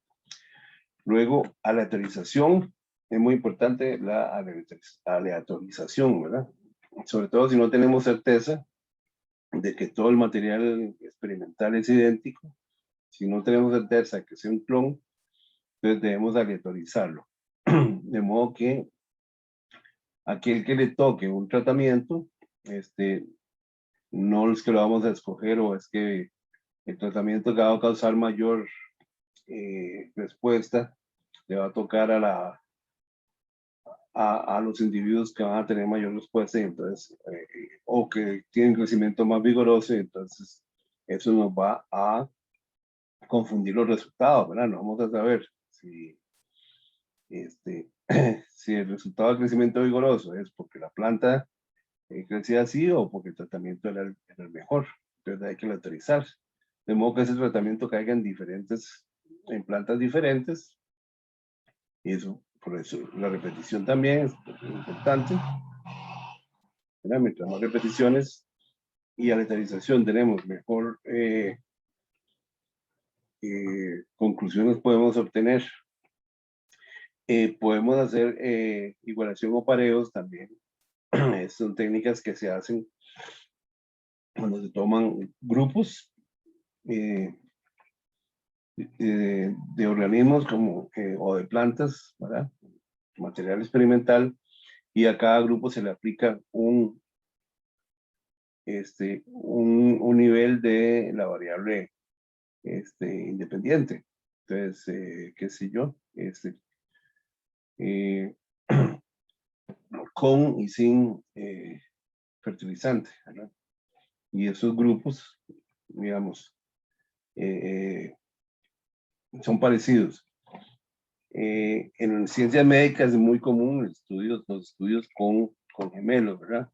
Luego, aleatorización. Es muy importante la aleatorización, ¿verdad? Sobre todo si no tenemos certeza de que todo el material experimental es idéntico. Si no tenemos certeza que sea un clon, entonces debemos aleatorizarlo. De modo que aquel que le toque un tratamiento, no es que lo vamos a escoger o es que el tratamiento que va a causar mayor respuesta le va a tocar a los individuos que van a tener mayor respuesta y entonces, o que tienen crecimiento más vigoroso y entonces eso nos va a confundir los resultados, ¿verdad? No vamos a saber si si el resultado del crecimiento vigoroso es porque la planta crecía así o porque el tratamiento era el mejor. Entonces hay que aleatorizar. De modo que ese tratamiento caiga en plantas diferentes. Y eso, por eso, la repetición también es importante. Mientras más repeticiones y aleatorización tenemos, mejor conclusiones podemos obtener. Podemos hacer igualación o pareos también. Son técnicas que se hacen cuando se toman grupos de organismos o de plantas, ¿verdad? Material experimental, y a cada grupo se le aplica un nivel de la variable independiente. Entonces, qué sé yo, con y sin fertilizante, ¿verdad? Y esos grupos, digamos, son parecidos. En ciencias médicas es muy común los estudios con gemelos, ¿verdad?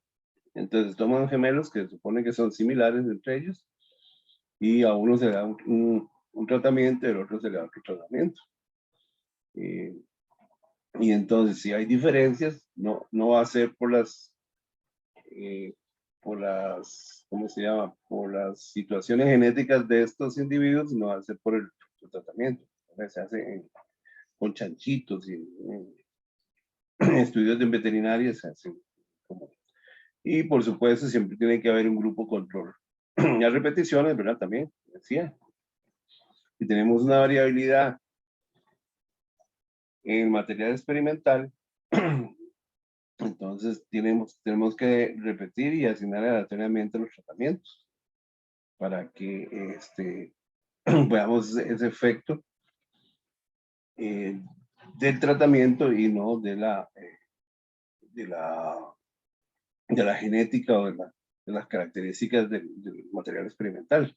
Entonces toman gemelos que se supone que son similares entre ellos y a uno se le da un tratamiento y al otro se le da otro tratamiento. Y entonces si hay diferencias, no va a ser por las, ¿cómo se llama? Por las situaciones genéticas de estos individuos, sino va a ser por el tratamiento. Se hace con chanchitos y estudios de veterinaria se hacen y por supuesto siempre tiene que haber un grupo control. Las repeticiones, ¿verdad? También, decía. Si tenemos una variabilidad en material experimental, entonces tenemos que repetir y asignar aleatoriamente los tratamientos para que veamos ese efecto del tratamiento y no de la genética o de las características del material experimental.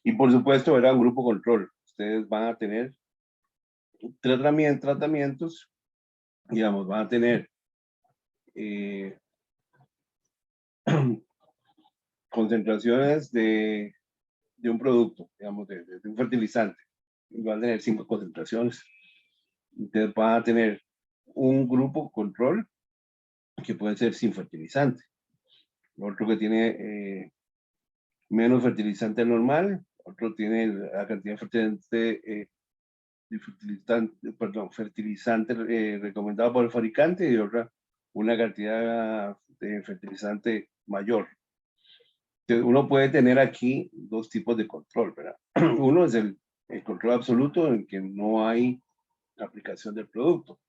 Y por supuesto, era un grupo control. Ustedes van a tener tratamientos, digamos, van a tener concentraciones de un producto, digamos, de un fertilizante. Van a tener 5 concentraciones. Ustedes van a tener un grupo control que puede ser sin fertilizante. Otro que tiene menos fertilizante normal, otro tiene la cantidad de fertilizante recomendado por el fabricante y otra una cantidad de fertilizante mayor. Entonces, uno puede tener aquí 2 tipos de control, ¿verdad? Uno es el control absoluto en que no hay aplicación del producto.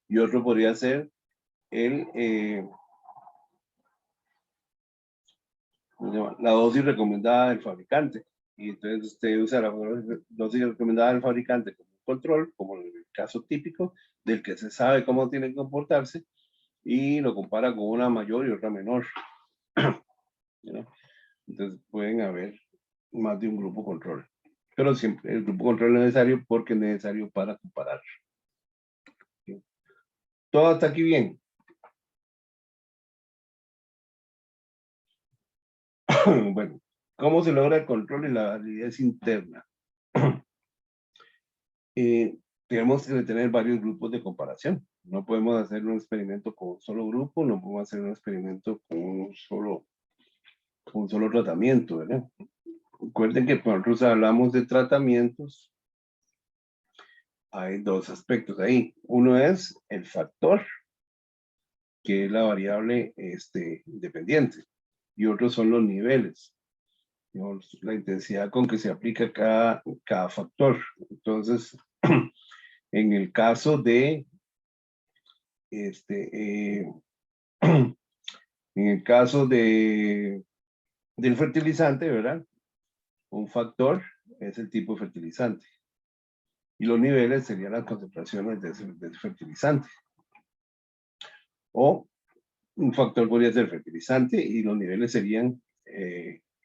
Y otro podría ser el, la dosis recomendada del fabricante. Y entonces usted usa la dosis recomendada del fabricante como control, como en el caso típico, del que se sabe cómo tiene que comportarse, y lo compara con una mayor y otra menor. ¿No? Entonces pueden haber más de un grupo control. Pero siempre el grupo control es necesario porque es necesario para comparar. ¿Sí? Todo hasta aquí bien. Bueno, ¿cómo se logra el control y la validez interna? Tenemos que tener varios grupos de comparación. No podemos hacer un experimento con un solo grupo, no podemos hacer un experimento con un solo tratamiento, ¿verdad? Recuerden que cuando nosotros hablamos de tratamientos, hay 2 aspectos ahí. Uno es el factor, que es la variable independiente, y otros son los niveles, ¿no? La intensidad con que se aplica cada factor. Entonces, en el caso de en el caso del fertilizante, ¿verdad? Un factor es el tipo de fertilizante y los niveles serían las concentraciones de ese fertilizante. O un factor podría ser fertilizante y los niveles serían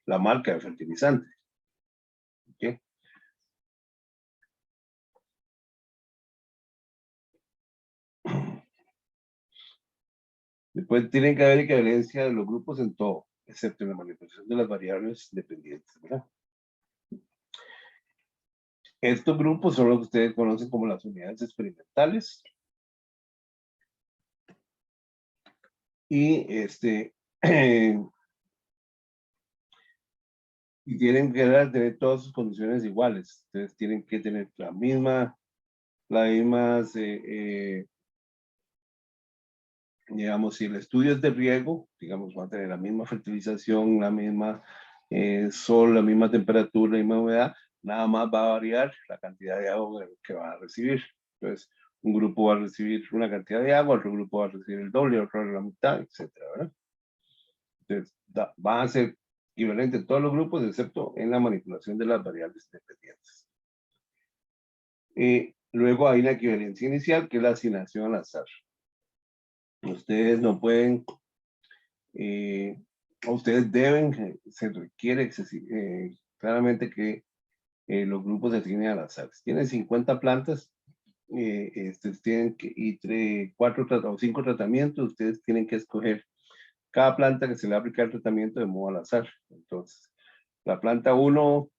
la marca de fertilizante. ¿Okay? Después tienen que haber equivalencia de los grupos en todo, excepto en la manipulación de las variables dependientes, ¿verdad? Estos grupos son los que ustedes conocen como las unidades experimentales. Y y tienen que tener todas sus condiciones iguales. Entonces tienen que tener las mismas, digamos, si el estudio es de riego, digamos, va a tener la misma fertilización, la misma sol, la misma temperatura, la misma humedad, nada más va a variar la cantidad de agua que va a recibir. Entonces, un grupo va a recibir una cantidad de agua, otro grupo va a recibir el doble, otro la mitad, etcétera, ¿verdad? Entonces, van a ser equivalentes en todos los grupos, excepto en la manipulación de las variables dependientes. Luego hay una equivalencia inicial, que es la asignación al azar. Ustedes no pueden, ustedes deben, se requiere claramente que los grupos se asignen al azar. Si tienen 50 plantas, tienen que, y 4 o 5 tratamientos, ustedes tienen que escoger cada planta que se le aplica el tratamiento de modo al azar. Entonces, la planta 1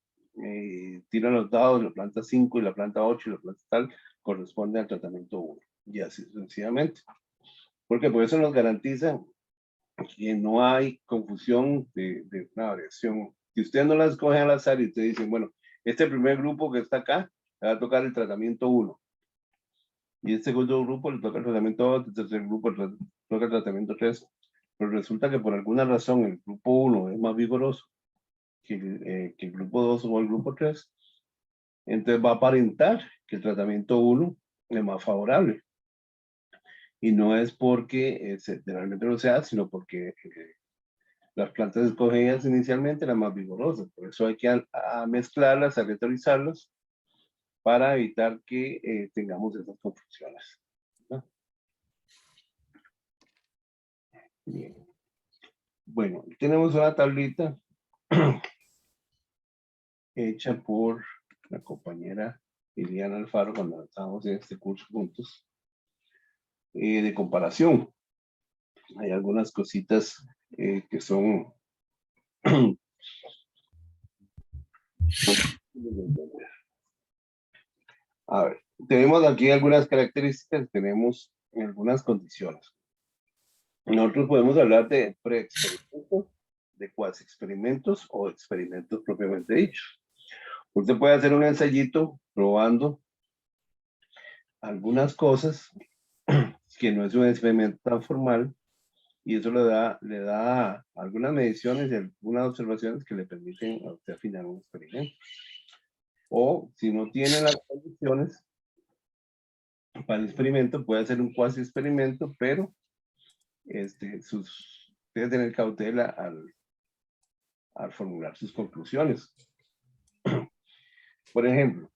tira los dados, la planta 5 y la planta 8 y la planta tal corresponde al tratamiento 1. Y así sucesivamente. Porque por eso nos garantiza que no hay confusión de una variación. Si usted no la escoge al azar y usted dice, bueno, este primer grupo que está acá, le va a tocar el tratamiento 1. Y este segundo grupo le toca el tratamiento 2, el tercer grupo le toca el tratamiento 3. Pero resulta que por alguna razón el grupo 1 es más vigoroso que el grupo 2 o el grupo 3. Entonces va a aparentar que el tratamiento 1 es más favorable. Y no es porque realmente no sea, sino porque las plantas escogidas inicialmente eran más vigorosas. Por eso hay que a mezclarlas, a reutilizarlas, para evitar que tengamos esas confusiones, ¿no? Bien. Bueno, tenemos una tablita hecha por la compañera Liliana Alfaro cuando estábamos en este curso juntos, de comparación. Hay algunas cositas que son... A ver, tenemos aquí algunas características, tenemos algunas condiciones. Nosotros podemos hablar de preexperimentos, de cuasi experimentos o experimentos propiamente dichos. Usted puede hacer un ensayito probando algunas cosas que no es un experimento tan formal y eso le da algunas mediciones y algunas observaciones que le permiten a usted afinar un experimento. O si no tiene las condiciones para el experimento, puede hacer un cuasi experimento, pero debe tener cautela al formular sus conclusiones. Por ejemplo,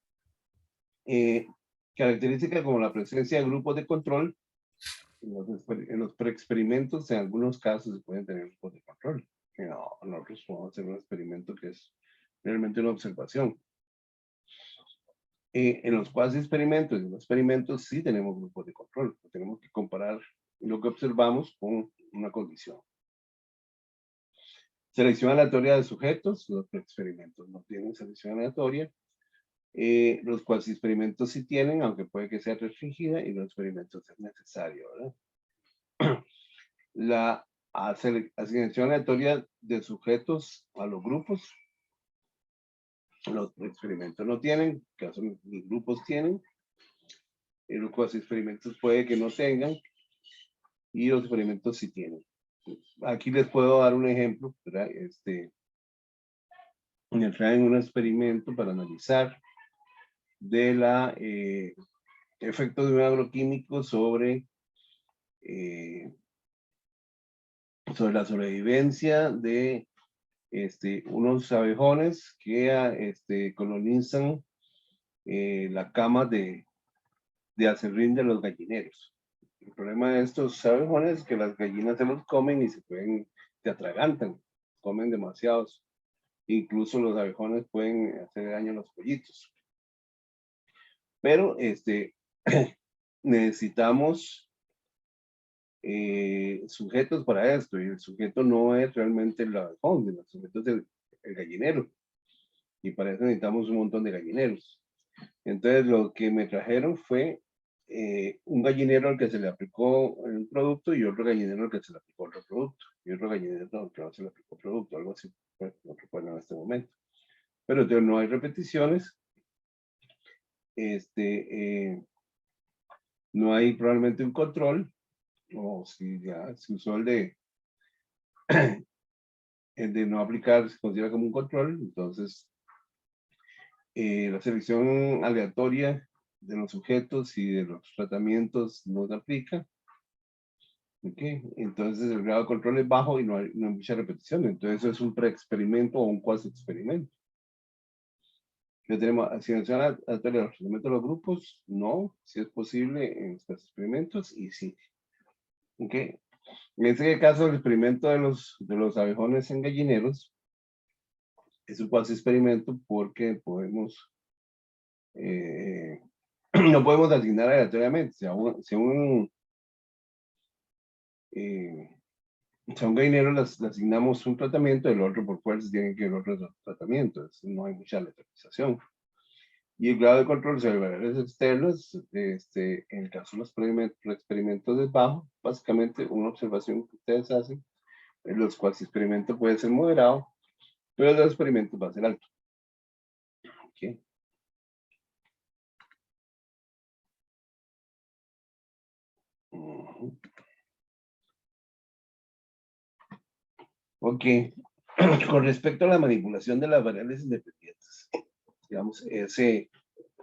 características como la presencia de grupos de control. En los preexperimentos, en algunos casos se pueden tener grupos de control. No, nosotros podemos hacer un experimento que es realmente una observación. En los cuasi experimentos, en los experimentos sí tenemos grupos de control. Tenemos que comparar lo que observamos con una condición. Selección aleatoria de sujetos. Los experimentos no tienen selección aleatoria. Los cuasi experimentos sí tienen, aunque puede que sea restringida, y los experimentos es necesario, ¿verdad? La asignación aleatoria de sujetos a los grupos. Los experimentos no tienen, caso los grupos tienen. Los cuasi experimentos puede que no tengan, y los experimentos sí tienen. Aquí les puedo dar un ejemplo, ¿verdad? En un experimento para analizar de la efecto de un agroquímico sobre la sobrevivencia de unos abejones que colonizan la cama de aserrín de los gallineros. El problema de estos abejones es que las gallinas se los comen y se atragantan, comen demasiados. Incluso los abejones pueden hacer daño a los pollitos. Pero necesitamos sujetos para esto, y el sujeto no es realmente el abejón, el sujeto es el gallinero. Y para eso necesitamos un montón de gallineros. Entonces lo que me trajeron fue un gallinero al que se le aplicó un producto y otro gallinero al que se le aplicó otro producto. Y otro gallinero al que no se le aplicó producto, algo así, pues, no recuerdo en este momento. Pero entonces no hay repeticiones. No hay probablemente un control, o si ya se usó el de no aplicar, se considera como un control. Entonces la selección aleatoria de los sujetos y de los tratamientos no se aplica. ¿Okay? Entonces el grado de control es bajo y no hay mucha repetición. Entonces eso es un preexperimento o un cuasi experimento. Ya tenemos asignación aleatoria de los grupos, no, si es posible en estos experimentos, y sí. ¿Okay? En este caso, el experimento de los abejones en gallineros es un cuasi experimento porque podemos no podemos asignar aleatoriamente. Si a un gallinero le asignamos un tratamiento, el otro por fuerza tiene que ir otro tratamiento. No hay mucha aleatorización. Y el grado de control sobre variables externas, en el caso de los experimentos es bajo. Básicamente, una observación que ustedes hacen, en los cuales el experimento puede ser moderado, pero el experimento va a ser alto. Okay. Ok. Con respecto a la manipulación de las variables independientes, digamos,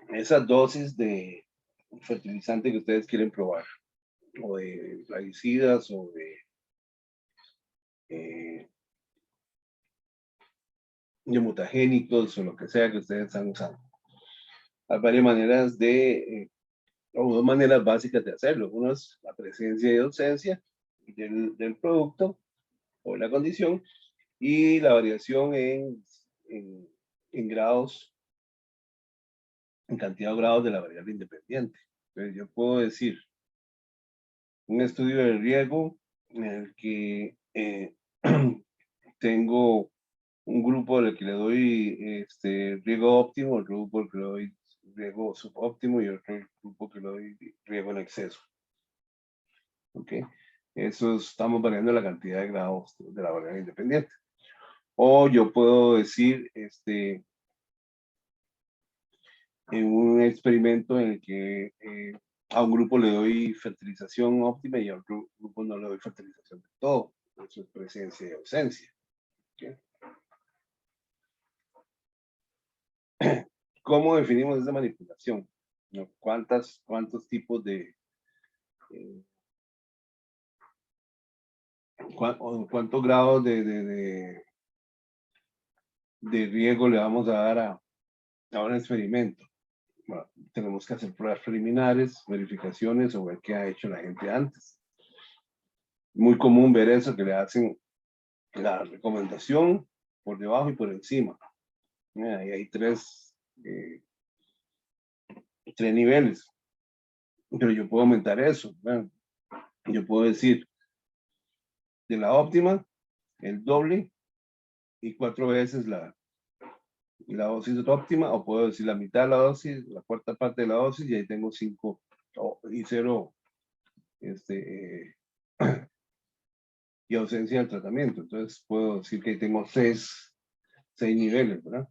esa dosis de fertilizante que ustedes quieren probar, o de plaguicidas, o de mutagénicos, o lo que sea que ustedes están usando. Hay varias maneras o dos maneras básicas de hacerlo. Una es la presencia y ausencia del producto o la condición, y la variación en en grados, en cantidad de grados de la variable independiente. Entonces yo puedo decir un estudio de riego en el que tengo un grupo al que le doy riego óptimo, otro grupo al que le doy riego subóptimo y otro grupo que le doy riego en exceso. ¿Ok? Eso estamos variando la cantidad de grados de la variable independiente. O yo puedo decir, en un experimento en el que a un grupo le doy fertilización óptima y a otro grupo no le doy fertilización de todo. Eso es presencia y ausencia. ¿Okay? ¿Cómo definimos esa manipulación? ¿No? ¿Cuántos tipos de... ¿Cuántos grados de riego le vamos a dar a un experimento? Bueno, tenemos que hacer pruebas preliminares, verificaciones o ver qué ha hecho la gente antes. Muy común ver eso, que le hacen la recomendación por debajo y por encima. Ahí hay tres niveles. Pero yo puedo aumentar eso. ¿Verdad? Yo puedo decir de la óptima, el doble y 4 veces la dosis óptima, o puedo decir la mitad de la dosis, la cuarta parte de la dosis, y ahí tengo 5 y 0 y ausencia del tratamiento. Entonces puedo decir que tengo 6 niveles, ¿verdad?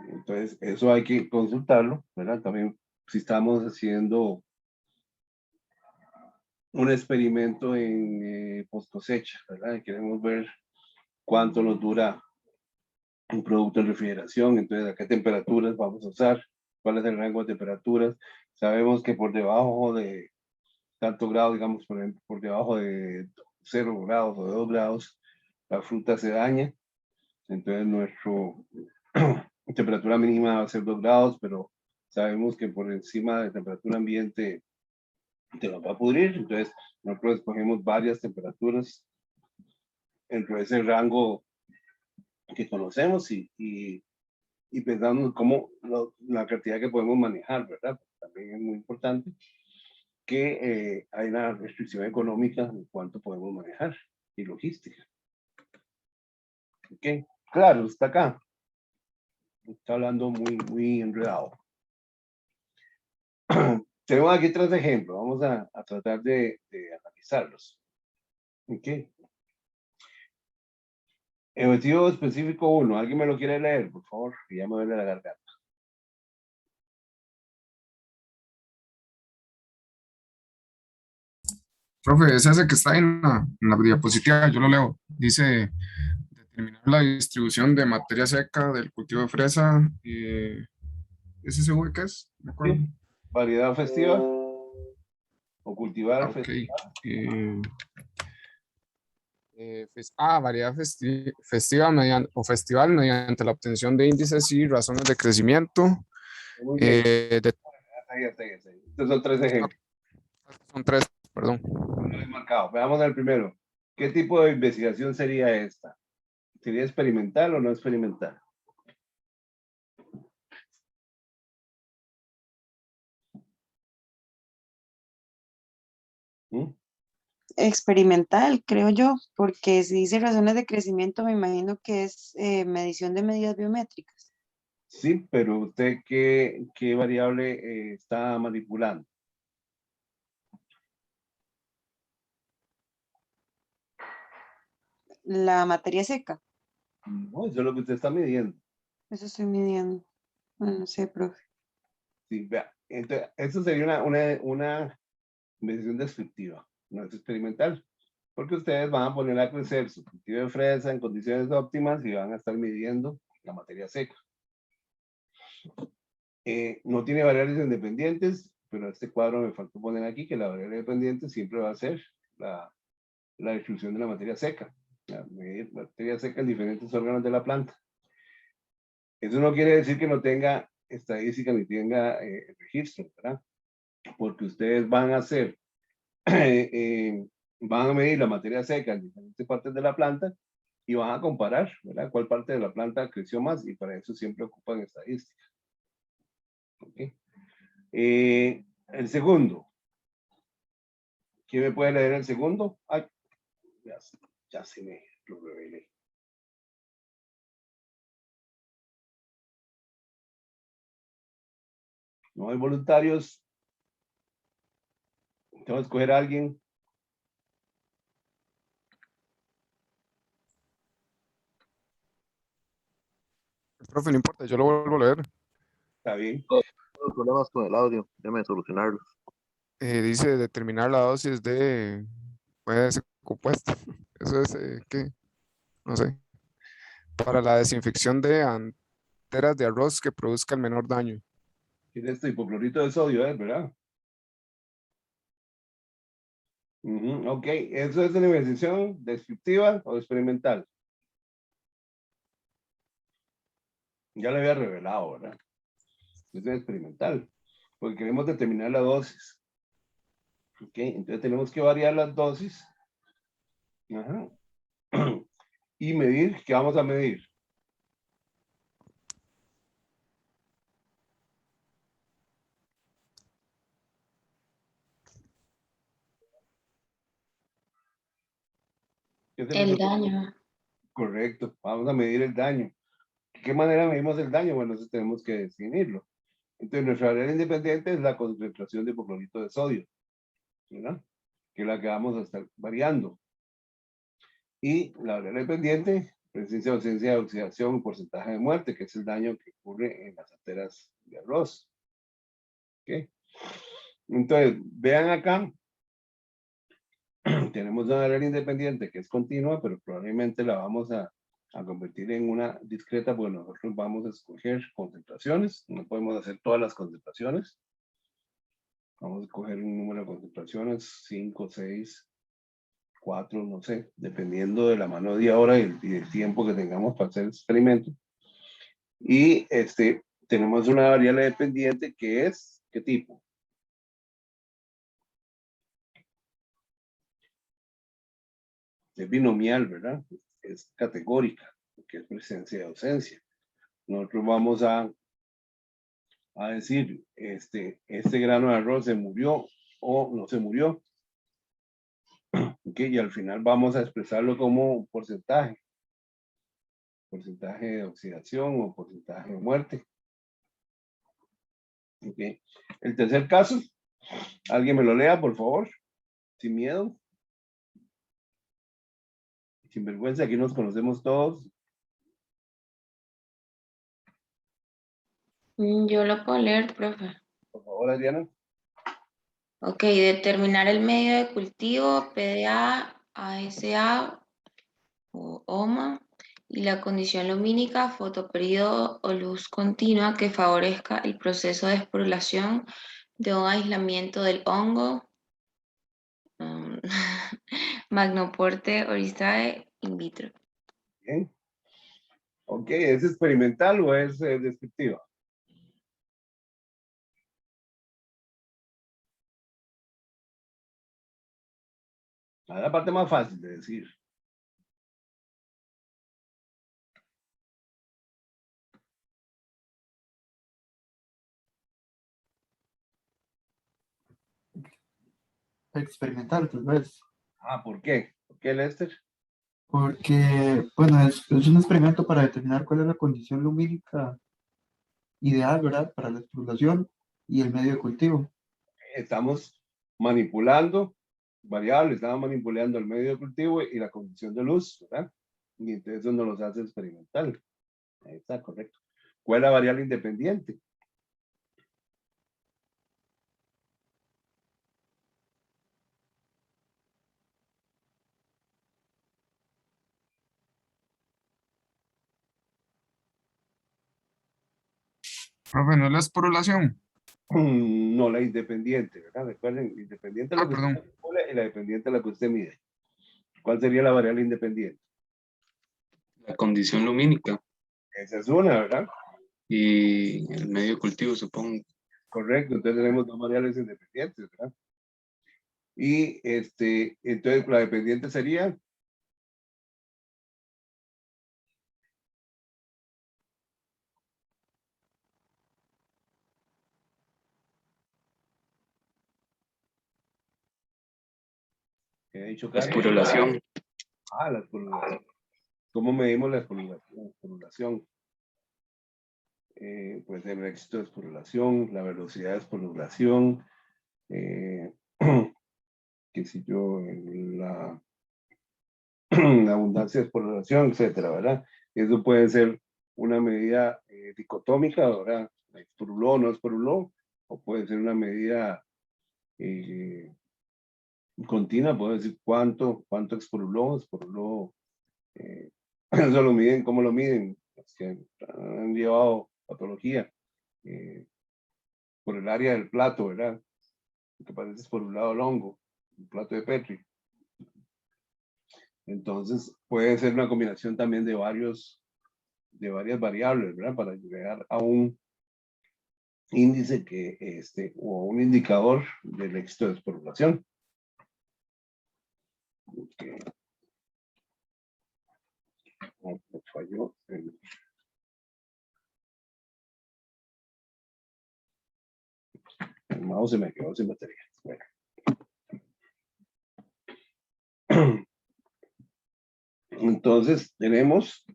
Entonces eso hay que consultarlo, ¿verdad? También si estamos haciendo un experimento en post cosecha, ¿verdad? Y queremos ver cuánto nos dura un producto de refrigeración, entonces a qué temperaturas vamos a usar, cuál es el rango de temperaturas. Sabemos que por debajo de tanto grado, digamos, por ejemplo, por debajo de 0 grados o de 2 grados, la fruta se daña. Entonces nuestra temperatura mínima va a ser 2 grados, pero sabemos que por encima de temperatura ambiente te lo va a pudrir. Entonces nosotros escogemos varias temperaturas dentro de ese rango que conocemos y pensamos cómo la cantidad que podemos manejar, ¿verdad? También es muy importante que hay una restricción económica en cuánto podemos manejar y logística. ¿Ok? Claro, está acá. Está hablando muy enredado. Tenemos aquí 3 ejemplos. Vamos a tratar de analizarlos. ¿Ok? El objetivo específico 1. ¿Alguien me lo quiere leer, por favor? Que ya me duele la garganta. Profe, es ese que está en la diapositiva, yo lo leo. Dice, determinar la distribución de materia seca del cultivo de fresa. ¿Ese seguro qué es? Me acuerdo. ¿Sí? Variedad festiva o cultivar Ok. festiva. Variedad festiva festival mediante la obtención de índices y razones de crecimiento. Muy bien. De, Estos son 3 ejemplos. son 3, perdón. Marcado. Veamos el primero. ¿Qué tipo de investigación sería esta? ¿Sería experimental o no experimental? ¿Mm? Experimental, creo yo, porque si dice razones de crecimiento, me imagino que es medición de medidas biométricas. Sí, pero usted qué variable está manipulando. La materia seca, No, eso es lo que usted está midiendo. eso estoy midiendo. Bueno, no sé, profe. Sí, vea. Entonces, eso sería una medición descriptiva, no es experimental. Porque ustedes van a poner a crecer su cultivo de fresa en condiciones óptimas y van a estar midiendo la materia seca. No tiene variables independientes, pero este cuadro me faltó poner aquí que la variable dependiente siempre va a ser la distribución de la materia seca. La materia seca en diferentes órganos de la planta. Eso no quiere decir que no tenga estadística ni tenga registro, ¿verdad? Porque ustedes van a hacer, van a medir la materia seca en diferentes partes de la planta y van a comparar, ¿verdad? ¿Cuál parte de la planta creció más? Y para eso siempre ocupan estadística. ¿Okay? El segundo. ¿Quién me puede leer el segundo? Ay, ya se me lo revelé. No hay voluntarios. Tengo que escoger a alguien. Profe, no importa, yo lo vuelvo a leer. Está bien. Los problemas con el audio, déjame solucionarlos. Dice determinar la dosis de ese compuesto. Eso es, ¿qué? No sé. Para la desinfección de anteras de arroz que produzca el menor daño. Tiene este hipoclorito de sodio, ¿verdad? Ok, ¿eso es de investigación descriptiva o experimental? Ya le había revelado, ¿verdad? Es experimental, porque queremos determinar la dosis. Ok, entonces tenemos que variar las dosis. Ajá. Y medir, ¿qué vamos a medir? ¿Qué se les El ocurre? daño. Correcto, vamos a medir el daño. ¿De qué manera medimos el daño? Bueno, entonces tenemos que definirlo. Entonces, nuestra variable independiente es la concentración de hipoclorito de sodio, ¿verdad? Que es la que vamos a estar variando. Y la variable dependiente, presencia o ausencia de oxidación, porcentaje de muerte, que es el daño que ocurre en las anteras de arroz. ¿Ok? Entonces, vean acá, tenemos una variable independiente que es continua, pero probablemente la vamos a convertir en una discreta, porque nosotros vamos a escoger concentraciones, no podemos hacer todas las concentraciones. Vamos a escoger un número de concentraciones, 5, 6, 4, no sé, dependiendo de la mano de obra y el tiempo que tengamos para hacer el experimento. Y tenemos una variable dependiente que es, ¿qué tipo? Es binomial, ¿verdad? Es categórica, que es presencia y ausencia. Nosotros vamos a decir, este grano de arroz se murió o no se murió. Okay, y al final vamos a expresarlo como un porcentaje de oxidación o porcentaje de muerte. Okay. El tercer caso, alguien me lo lea, por favor, sin miedo. Sin vergüenza, aquí nos conocemos todos. Yo lo puedo leer, profe. Por favor, Adriana. Ok, determinar el medio de cultivo, PDA, ASA o OMA, y la condición lumínica, fotoperíodo o luz continua que favorezca el proceso de esporulación de un aislamiento del hongo, Magnoporte orizae in vitro. Bien. Ok, ¿es experimental o es descriptiva? La parte más fácil de decir. Experimental, tal vez. ¿Por qué? ¿Por qué, Lester? Porque, bueno, es un experimento para determinar cuál es la condición lumínica ideal, ¿verdad? Para la exploración y el medio de cultivo. Estamos manipulando variables, estamos manipulando el medio de cultivo y la condición de luz, ¿verdad? Y entonces eso nos los hace experimental. Ahí está, correcto. ¿Cuál es la variable independiente? Profe, ¿no es la esporulación? No, la independiente, ¿verdad? Recuerden, independiente es lo que usted Perdón. manipula y la dependiente es la que usted mide. ¿Cuál sería la variable independiente? La condición lumínica Esa es una, ¿verdad? y el medio de cultivo, supongo. Correcto, entonces tenemos dos variables independientes, ¿verdad? Y entonces la dependiente sería ¿Qué ha dicho La Karen? esporulación. La esporulación. ¿Cómo medimos la esporulación? Pues el éxito de esporulación, la velocidad de esporulación, qué sé yo, la abundancia de esporulación, etcétera, ¿verdad? Eso puede ser una medida dicotómica, ¿verdad? Esporuló o no esporuló, o puede ser una medida continua, puedo decir cuánto esporuló, eso lo miden, ¿cómo lo miden? Es que han llevado patología por el área del plato, ¿verdad? Que parece esporulado el hongo, un plato de Petri. Entonces puede ser una combinación también de varias variables, ¿verdad? Para llegar a un índice o un indicador del éxito de esporulación. Okay. Me falló el mouse, se me quedó sin batería. Bueno. Entonces tenemos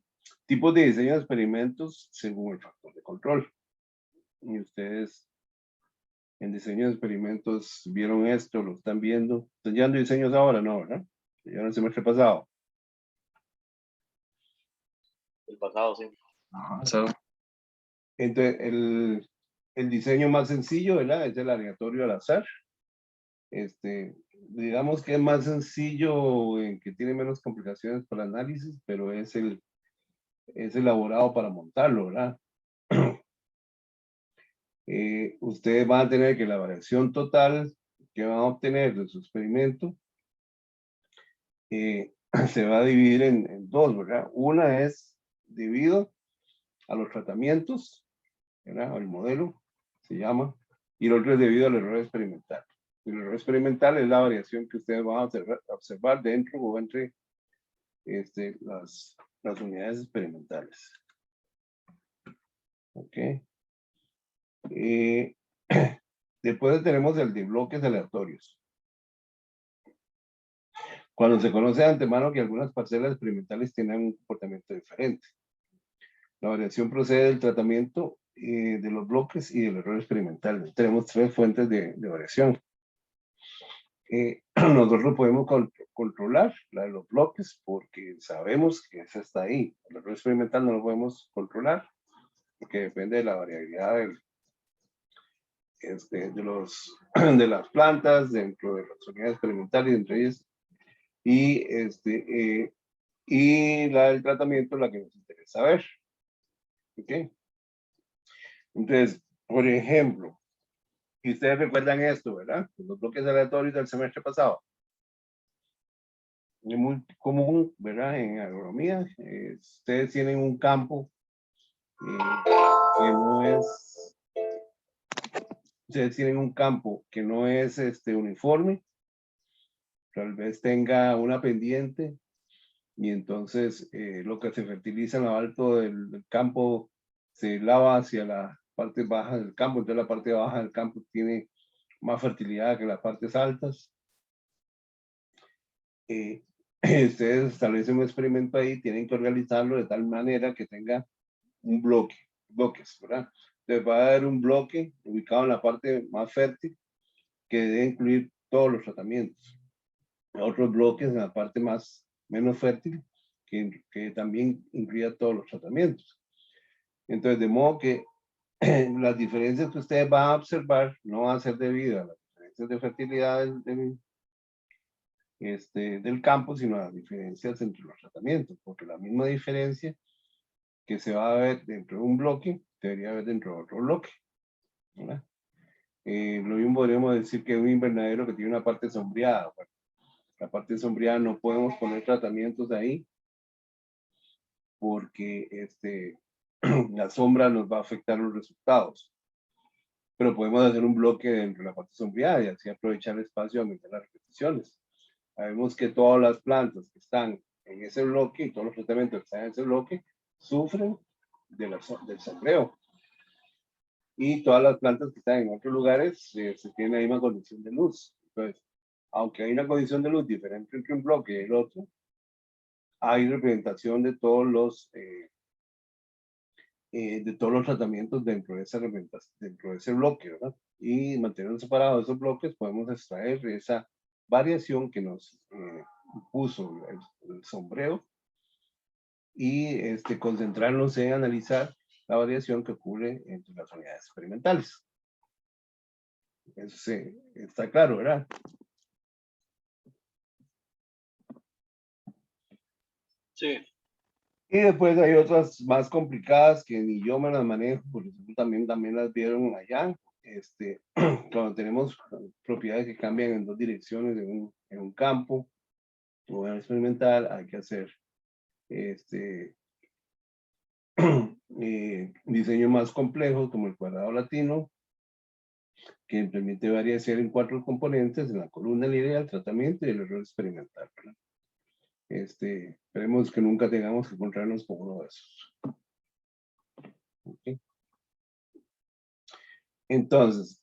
tipos de diseño de experimentos según el factor de control. Y ustedes en diseño de experimentos vieron esto, lo están viendo. ¿Están llevando diseños ahora? No, ¿verdad? Ya no el semestre pasado. El pasado, sí. So, Entonces, el diseño más sencillo, ¿verdad? Es el aleatorio al azar. Digamos que es más sencillo, en que tiene menos complicaciones para análisis, pero es elaborado para montarlo, ¿verdad? Ustedes van a tener que la variación total que van a obtener de su experimento se va a dividir en dos, ¿verdad? Una es debido a los tratamientos, ¿verdad? Al modelo, se llama, y el otro es debido al error experimental. El error experimental es la variación que ustedes van a observar dentro o entre las unidades experimentales. Ok. Después tenemos el de bloques aleatorios. Cuando se conoce de antemano que algunas parcelas experimentales tienen un comportamiento diferente. La variación procede del tratamiento de los bloques y del error experimental. Tenemos tres fuentes de variación. Nosotros podemos controlar la de los bloques porque sabemos que esa está ahí. El error experimental no lo podemos controlar porque depende de la variabilidad de las plantas dentro de las unidades experimentales entre ellas. Y la del tratamiento es la que nos interesa ver. ¿Ok? Entonces, por ejemplo, y ustedes recuerdan esto, ¿verdad? Los bloques aleatorios del semestre pasado. Es muy común, ¿verdad? En agronomía, ustedes tienen un campo que no es, uniforme, tal vez tenga una pendiente y entonces lo que se fertiliza en lo alto del campo se lava hacia la parte baja del campo, entonces la parte baja del campo tiene más fertilidad que las partes altas. Ustedes establecen un experimento ahí, tienen que organizarlo de tal manera que tenga un bloques, ¿verdad? Entonces va a haber un bloque ubicado en la parte más fértil que debe incluir todos los tratamientos. Otros bloques en la parte menos fértil que también incluya todos los tratamientos. Entonces, de modo que las diferencias que ustedes van a observar no van a ser debido a las diferencias de fertilidad del campo, sino a las diferencias entre los tratamientos, porque la misma diferencia que se va a ver dentro de un bloque, debería haber dentro de otro bloque, ¿verdad? Lo mismo podríamos decir que un invernadero que tiene una parte sombreada. Bueno, la parte sombreada no podemos poner tratamientos ahí porque la sombra nos va a afectar los resultados. Pero podemos hacer un bloque dentro de la parte sombreada y así aprovechar el espacio y aumentar las repeticiones. Sabemos que todas las plantas que están en ese bloque y todos los tratamientos que están en ese bloque sufren del sombreo. Y todas las plantas que están en otros lugares se tienen la misma condición de luz. Entonces, aunque hay una condición de luz diferente entre un bloque y el otro, hay representación de todos los tratamientos dentro de esa representación, dentro de ese bloque, ¿verdad? Y manteniendo separados esos bloques, podemos extraer esa variación que nos puso el sombrero y concentrarnos en analizar la variación que ocurre entre las unidades experimentales. Eso sí, está claro, ¿verdad? Sí. Y después hay otras más complicadas que ni yo me las manejo, porque también las vieron allá. Cuando tenemos propiedades que cambian en dos direcciones en un campo o en experimental, hay que hacer diseños más complejos como el cuadrado latino, que permite variación en 4 componentes: en la columna lineal, el tratamiento y el error experimental, ¿verdad? Esperemos que nunca tengamos que encontrarnos con uno de esos. Okay. Entonces,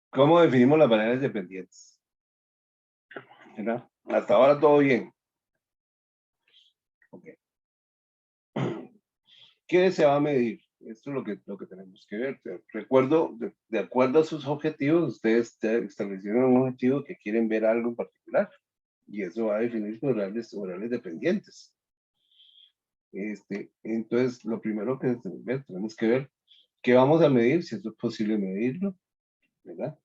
¿cómo definimos las variables dependientes? ¿Verdad? Hasta ahora todo bien. Okay. ¿Qué se va a medir? Esto es lo que tenemos que ver. Recuerdo, de acuerdo a sus objetivos, ustedes establecieron un objetivo que quieren ver algo en particular. Y eso va a definir sus variables dependientes. Entonces, lo primero que tenemos que ver, ¿qué vamos a medir? Si esto es posible medirlo, ¿verdad?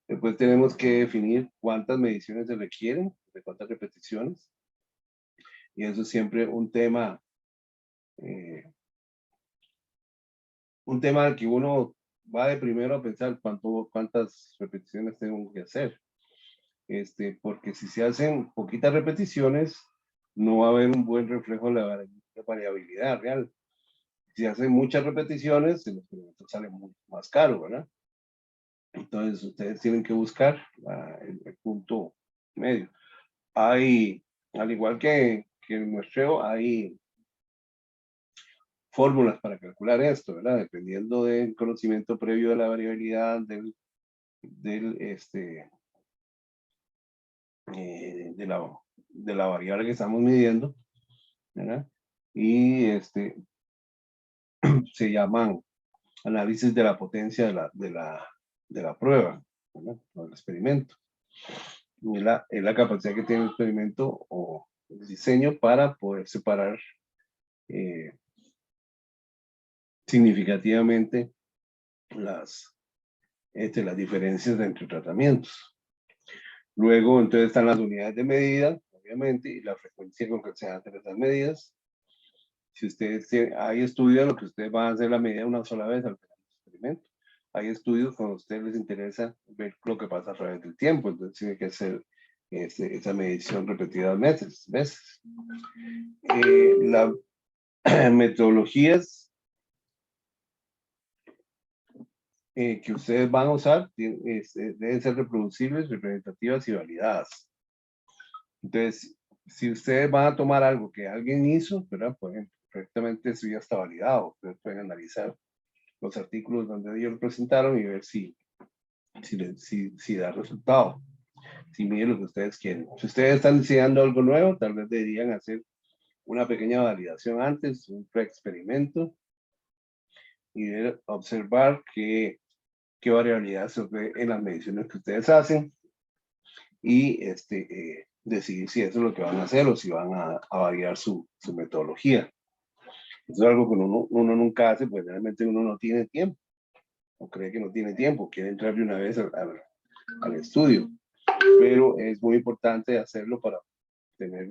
Después tenemos que definir cuántas mediciones se requieren, de cuántas repeticiones. Y eso es siempre un tema al que uno va de primero a pensar cuántas repeticiones tengo que hacer. Porque si se hacen poquitas repeticiones, no va a haber un buen reflejo de la variabilidad real. Si hacen muchas repeticiones, el experimento sale más caro, ¿verdad? Entonces, ustedes tienen que buscar el punto medio. Hay, al igual que el muestreo, hay fórmulas para calcular esto, ¿verdad? Dependiendo del conocimiento previo de la variabilidad de la variable que estamos midiendo, ¿verdad? Y se llaman análisis de la potencia de la prueba, ¿verdad? O del experimento. Es la capacidad que tiene el experimento o el diseño para poder separar significativamente las diferencias entre tratamientos. Luego, entonces, están las unidades de medida, obviamente, y la frecuencia con que se hacen esas medidas. Si ustedes hay estudios en los que ustedes van a hacer la medida una sola vez al final del experimento. Hay estudios cuando a ustedes les interesa ver lo que pasa a través del tiempo, entonces tiene que hacer esa medición repetidas veces. Las metodologías que ustedes van a usar deben ser reproducibles, representativas y validadas. Entonces, si ustedes van a tomar algo que alguien hizo, ¿verdad? Pues perfectamente eso ya está validado. Ustedes pueden analizar los artículos donde ellos lo presentaron y ver si da resultado, si miden lo que ustedes quieren. Si ustedes están diseñando algo nuevo, tal vez deberían hacer una pequeña validación antes, un pre-experimento, y observar qué variabilidad se ve en las mediciones que ustedes hacen y decidir si eso es lo que van a hacer o si van a variar su metodología. Eso es algo que uno nunca hace, pues realmente uno no tiene tiempo, o cree que no tiene tiempo, quiere entrar de una vez al estudio, pero es muy importante hacerlo para tener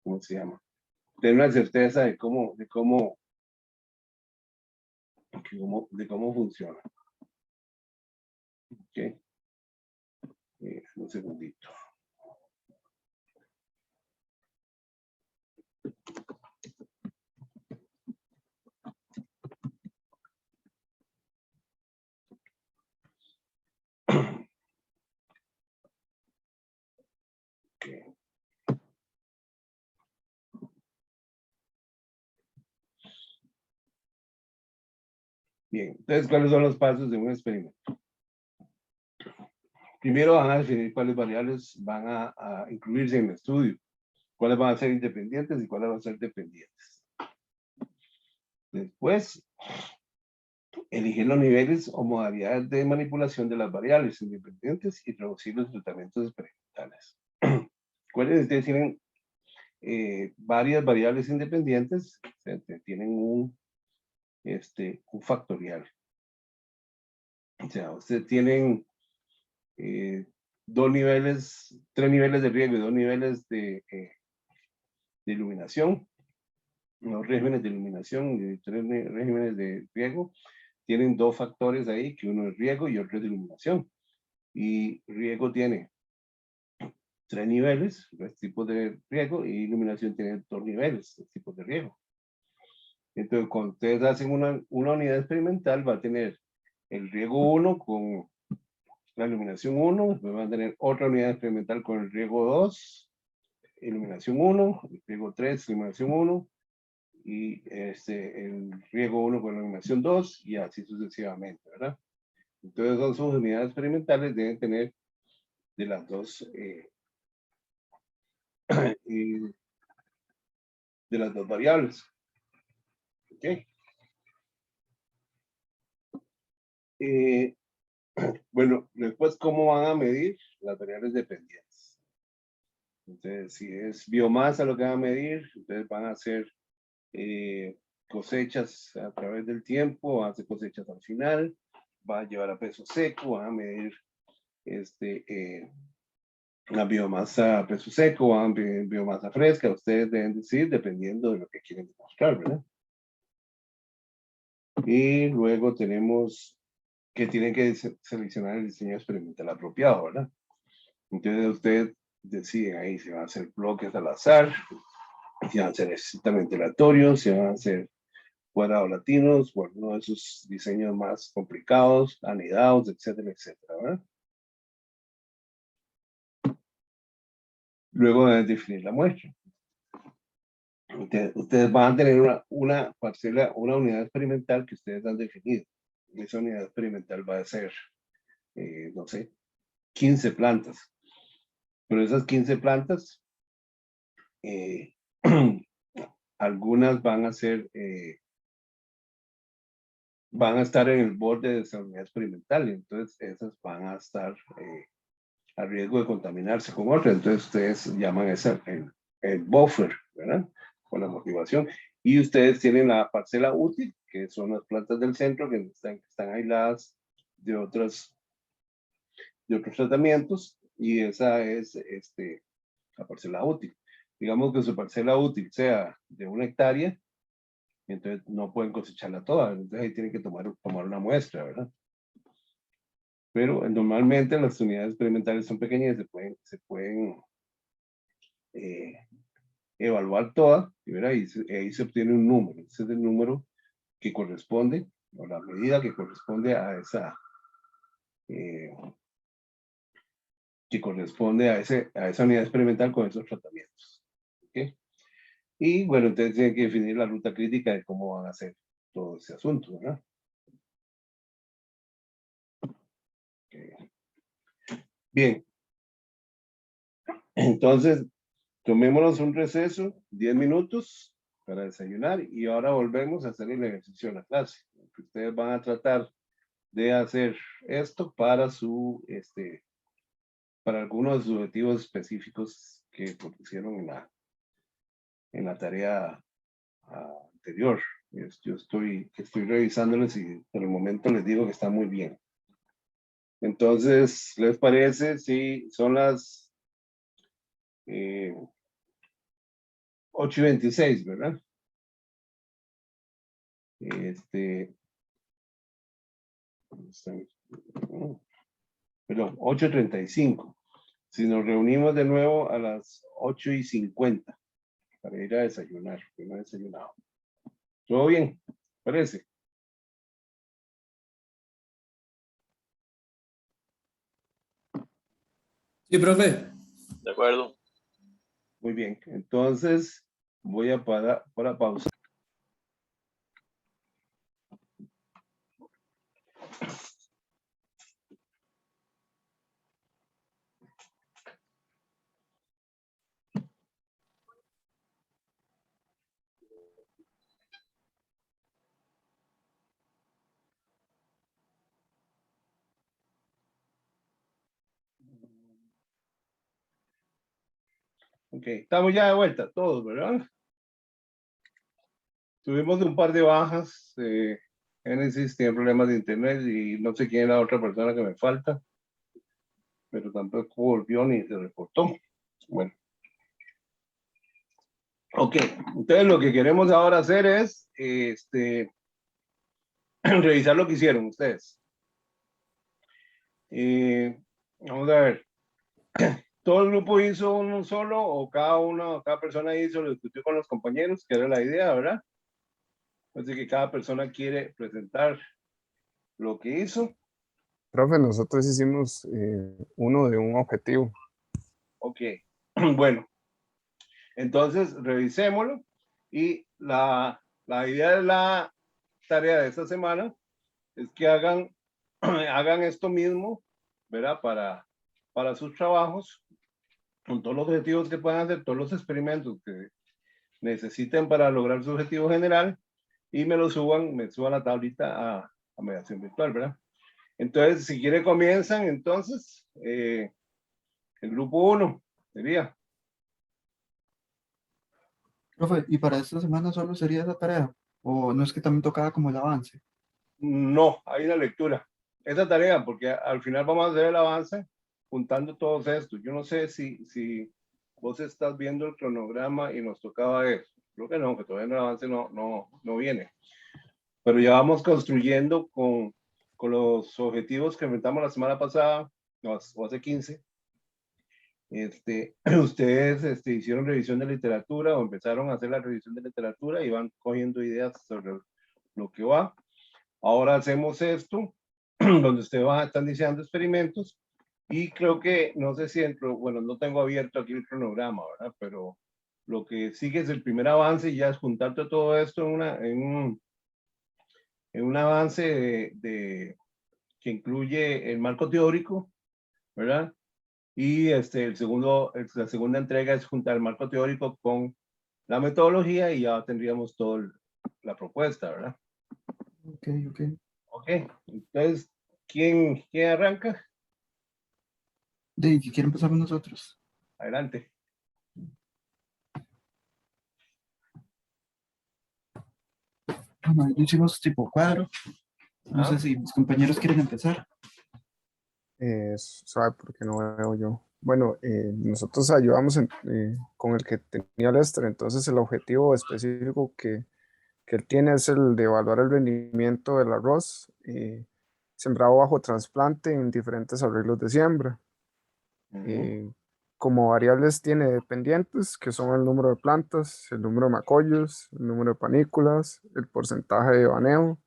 ¿cómo se llama? Tener una certeza de cómo funciona. ¿Okay? Un segundito. Okay. Bien, entonces, ¿cuáles son los pasos de un experimento? Primero van a definir cuáles variables van a incluirse en el estudio, cuáles van a ser independientes y cuáles van a ser dependientes. Después, elegir los niveles o modalidades de manipulación de las variables independientes y introducir los tratamientos experimentales. ¿Cuáles de ustedes tienen varias variables independientes? Tienen un factorial. O sea, ustedes tienen tres niveles de riesgo y 2 niveles de iluminación. Los regímenes de iluminación y 3 regímenes de riego tienen 2 factores ahí, que uno es riego y otro es de iluminación. Y riego tiene 3 niveles, 3 tipos de riego, y iluminación tiene 2 niveles, 2 tipos de riego. Entonces, cuando ustedes hacen una unidad experimental, va a tener el riego 1 con la iluminación 1, después van a tener otra unidad experimental con el riego 2, iluminación 1, el riego 3, iluminación 1, y el riego 1 con la iluminación 2, y así sucesivamente, ¿verdad? Entonces, son sus unidades experimentales, deben tener de las dos de las dos variables. ¿Ok? Bueno, después, ¿cómo van a medir las variables dependientes? Entonces, si es biomasa lo que van a medir, entonces van a hacer cosechas a través del tiempo, van a hacer cosechas al final, van a llevar a peso seco, van a medir la biomasa a peso seco, van a medir biomasa fresca, ustedes deben decir dependiendo de lo que quieren demostrar, ¿verdad? Y luego tenemos que tienen que seleccionar el diseño experimental apropiado, ¿verdad? Entonces ustedes deciden ahí si van a hacer bloques al azar, si van a hacer estrictamente aleatorios, si van a hacer cuadrados latinos, o alguno de esos diseños más complicados, anidados, etcétera, etcétera, ¿verdad? Luego deben definir la muestra. Ustedes van a tener una parcela, una unidad experimental que ustedes han definido. Esa unidad experimental va a ser, no sé, 15 plantas. Pero esas 15 plantas, algunas van a ser, van a estar en el borde de esa unidad experimental, y entonces esas van a estar a riesgo de contaminarse con otras. Entonces ustedes llaman esa el buffer, ¿verdad? Con la motivación. Y ustedes tienen la parcela útil, que son las plantas del centro que están aisladas de otros tratamientos, y esa es la parcela útil. Digamos que su parcela útil sea de 1 hectárea, entonces no pueden cosecharla toda, entonces ahí tienen que tomar una muestra, ¿verdad? Pero normalmente las unidades experimentales son pequeñas y se pueden evaluar todas, y ahí se obtiene un número. Ese es el número que corresponde, o la medida que corresponde a esa unidad experimental con esos tratamientos. ¿Okay? Y bueno, entonces tienen que definir la ruta crítica de cómo van a hacer todo ese asunto, ¿verdad? Okay. Bien. Entonces, tomémonos un receso, 10 minutos para desayunar, y ahora volvemos a hacer el ejercicio de la clase. Ustedes van a tratar de hacer esto para para algunos de sus objetivos específicos que propusieron en la tarea anterior. Yo estoy revisándoles y por el momento les digo que está muy bien. Entonces, ¿les parece si son las 8:26, ¿verdad? Perdón, 8:35. Si nos reunimos de nuevo a las 8:50 para ir a desayunar, que no he desayunado. ¿Todo bien? ¿Parece? Sí, profe. De acuerdo. Muy bien. Entonces, voy a parar para pausa. Ok, estamos ya de vuelta todos, ¿verdad? Tuvimos un par de bajas. Génesis tiene problemas de internet y no sé quién es la otra persona que me falta, pero tampoco volvió ni se reportó. Bueno. Ok, entonces lo que queremos ahora hacer es revisar lo que hicieron ustedes. Vamos a ver. ¿Todo el grupo hizo uno solo o cada persona hizo, lo discutió con los compañeros, que era la idea, ¿verdad? Así que cada persona quiere presentar lo que hizo. Profe, nosotros hicimos uno de un objetivo. Ok, bueno, entonces revisémoslo y la idea de la tarea de esta semana es que hagan esto mismo, ¿verdad? Para sus trabajos, con todos los objetivos que puedan hacer, todos los experimentos que necesiten para lograr su objetivo general y me suban la tablita a mediación virtual, ¿verdad? Entonces, si quiere comienzan, entonces, el grupo 1 sería. Profe, ¿y para esta semana solo sería esa tarea? ¿O no es que también tocaba como el avance? No, hay una lectura. Esa tarea, porque al final vamos a hacer el avance juntando todos estos. Yo no sé si vos estás viendo el cronograma y nos tocaba eso. Creo que no, que todavía el avance no viene. Pero ya vamos construyendo con los objetivos que inventamos la semana pasada, o hace 15. Ustedes hicieron revisión de literatura o empezaron a hacer la revisión de literatura y van cogiendo ideas sobre lo que va. Ahora hacemos esto, donde ustedes están diseñando experimentos y creo que, no sé si bueno, no tengo abierto aquí el cronograma, ¿verdad? Pero lo que sigue es el primer avance y ya es juntarte todo esto en un avance que incluye el marco teórico, ¿verdad? Y la segunda entrega es juntar el marco teórico con la metodología y ya tendríamos toda la propuesta, ¿verdad? Ok, ok. Ok, entonces, ¿quién arranca? De que quieren empezar nosotros. Adelante. Bueno, lo hicimos tipo cuadro. No sé si mis compañeros quieren empezar. ¿Sabe por qué no veo yo? Bueno, nosotros ayudamos con el que tenía Lester, entonces el objetivo específico que él tiene es el de evaluar el rendimiento del arroz sembrado bajo trasplante en diferentes arreglos de siembra. Como variables tiene dependientes, que son el número de plantas, el número de macollos, el número de panículas, el porcentaje de baneo,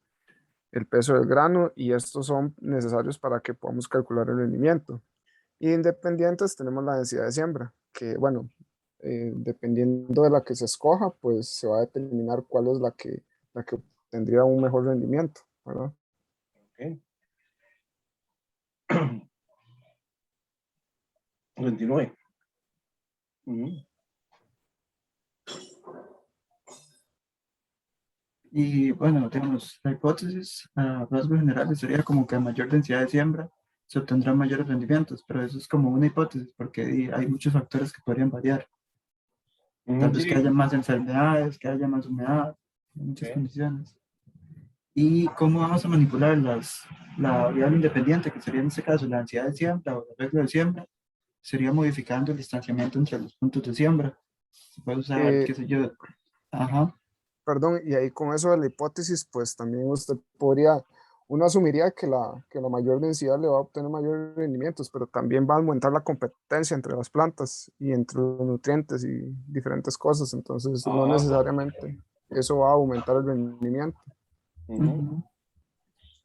el peso del grano, y estos son necesarios para que podamos calcular el rendimiento. Y independientes tenemos la densidad de siembra, que bueno, dependiendo de la que se escoja, pues se va a determinar cuál es la que tendría un mejor rendimiento, ¿verdad? Ok. Continúe. Y bueno, tenemos la hipótesis a rasgos generales, sería como que a mayor densidad de siembra se obtendrán mayores rendimientos, pero eso es como una hipótesis porque hay muchos factores que podrían variar. Tal vez que haya más enfermedades, que haya más humedad, muchas condiciones. ¿Y cómo vamos a manipular la variable independiente, que sería en este caso la densidad de siembra o el arreglo de siembra? Sería modificando el distanciamiento entre los puntos de siembra. Se puede usar, qué sé yo. Ajá. Perdón, y ahí con eso de la hipótesis, pues también usted podría, uno asumiría que la mayor densidad le va a obtener mayores rendimientos, pero también va a aumentar la competencia entre las plantas y entre los nutrientes y diferentes cosas, entonces no necesariamente eso va a aumentar el rendimiento. Ujú.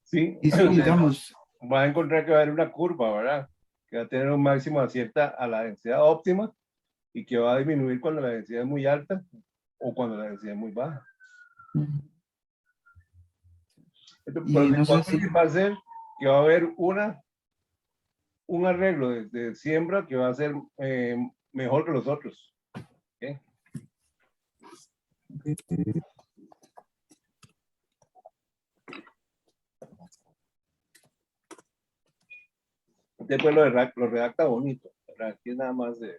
Sí, Y sí, digamos, va a encontrar que va a haber una curva, ¿verdad? Que va a tener un máximo a la densidad óptima y que va a disminuir cuando la densidad es muy alta o cuando la densidad es muy baja. Entonces, pero y la no sé si, hipótesis va a ser que va a haber un arreglo de siembra que va a ser mejor que los otros. ¿Okay? Después lo redacta bonito, ¿verdad? Aquí es nada más de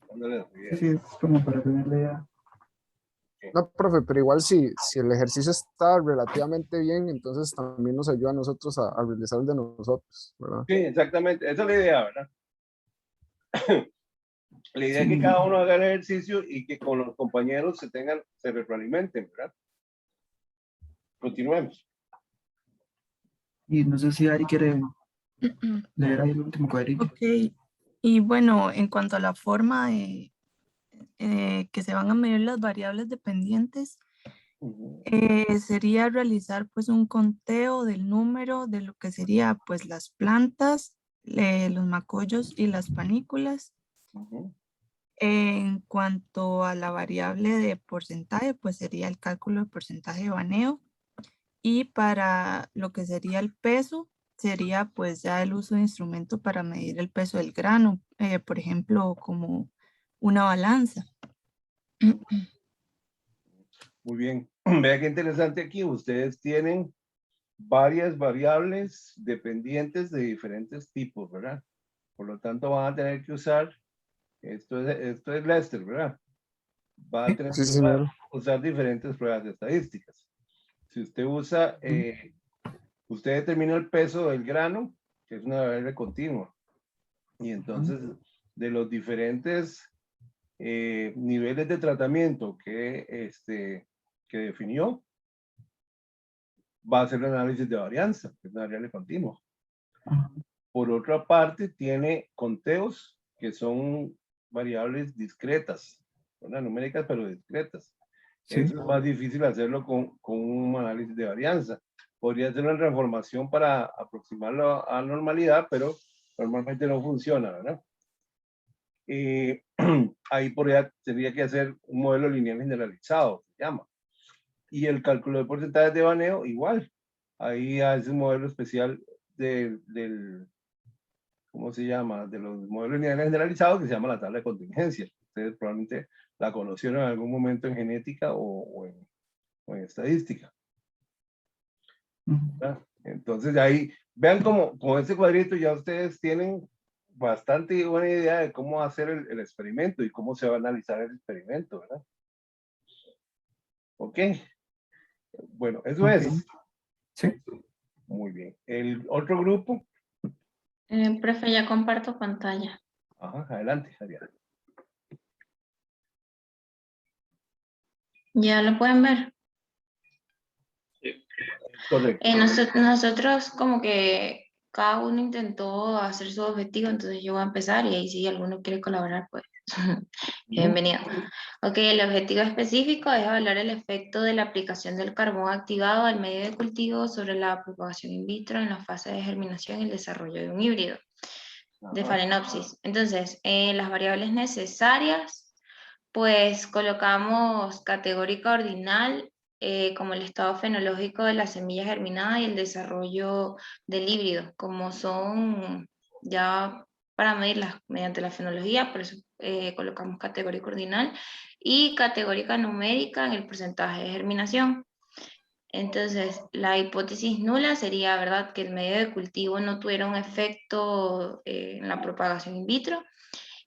dándole la idea. Sí, sí, es como para tener la idea. No, profe, pero igual si el ejercicio está relativamente bien, entonces también nos ayuda a nosotros a realizar el de nosotros, ¿verdad? Sí, exactamente. Esa es la idea, ¿verdad? La idea es que Sí. cada uno haga el ejercicio y que con los compañeros se retroalimenten, ¿verdad? Continuemos. Y no sé si Ari quiere leer ahí el último cuadrito. Ok, y bueno, en cuanto a la forma de, que se van a medir las variables dependientes, sería realizar pues un conteo del número de lo que sería pues las plantas, los macollos y las panículas. En cuanto a la variable de porcentaje, pues sería el cálculo de porcentaje de baneo. Y para lo que sería el peso, sería pues ya el uso de instrumento para medir el peso del grano, por ejemplo, como una balanza. Muy bien. Vea qué interesante aquí. Ustedes tienen varias variables dependientes de diferentes tipos, ¿verdad? Por lo tanto, van a tener que usar, esto es Lester, ¿verdad? Va a tener Sí, que señor. usar diferentes pruebas de estadísticas. Si usted usa, usted determina el peso del grano, que es una variable continua. Y entonces, de los diferentes niveles de tratamiento que definió, va a hacer el análisis de varianza, que es una variable continua. Por otra parte, tiene conteos que son variables discretas, ¿verdad? Numéricas pero discretas. Sí. Eso es más difícil hacerlo con un análisis de varianza. Podría ser una transformación para aproximarlo a normalidad, pero normalmente no funciona, ¿verdad? Ahí tendría que hacer un modelo lineal generalizado, se llama. Y el cálculo de porcentajes de baneo, igual. Ahí hace un modelo especial ¿cómo se llama? De los modelos lineales generalizados, que se llama la tabla de contingencia. Ustedes probablemente la conocieron en algún momento en genética o en estadística. ¿Verdad? Entonces ahí, vean cómo con este cuadrito ya ustedes tienen bastante buena idea de cómo hacer el experimento y cómo se va a analizar el experimento, ¿verdad? Ok. Bueno, eso es. Sí. Muy bien. El otro grupo. Profe, ya comparto pantalla. Ajá, adelante, Ariana. ¿Ya lo pueden ver? Correcto. Nosotros como que cada uno intentó hacer su objetivo, entonces yo voy a empezar y ahí si alguno quiere colaborar, pues bienvenido. Ok, el objetivo específico es evaluar el efecto de la aplicación del carbón activado al medio de cultivo sobre la propagación in vitro en la fase de germinación y el desarrollo de un híbrido de Phalaenopsis. Entonces, las variables necesarias, pues colocamos categórica ordinal como el estado fenológico de la semilla germinada y el desarrollo del híbrido, como son ya para medirlas mediante la fenología, por eso colocamos categórica ordinal y categórica numérica en el porcentaje de germinación. Entonces, la hipótesis nula sería, ¿verdad?, que el medio de cultivo no tuviera un efecto en la propagación in vitro.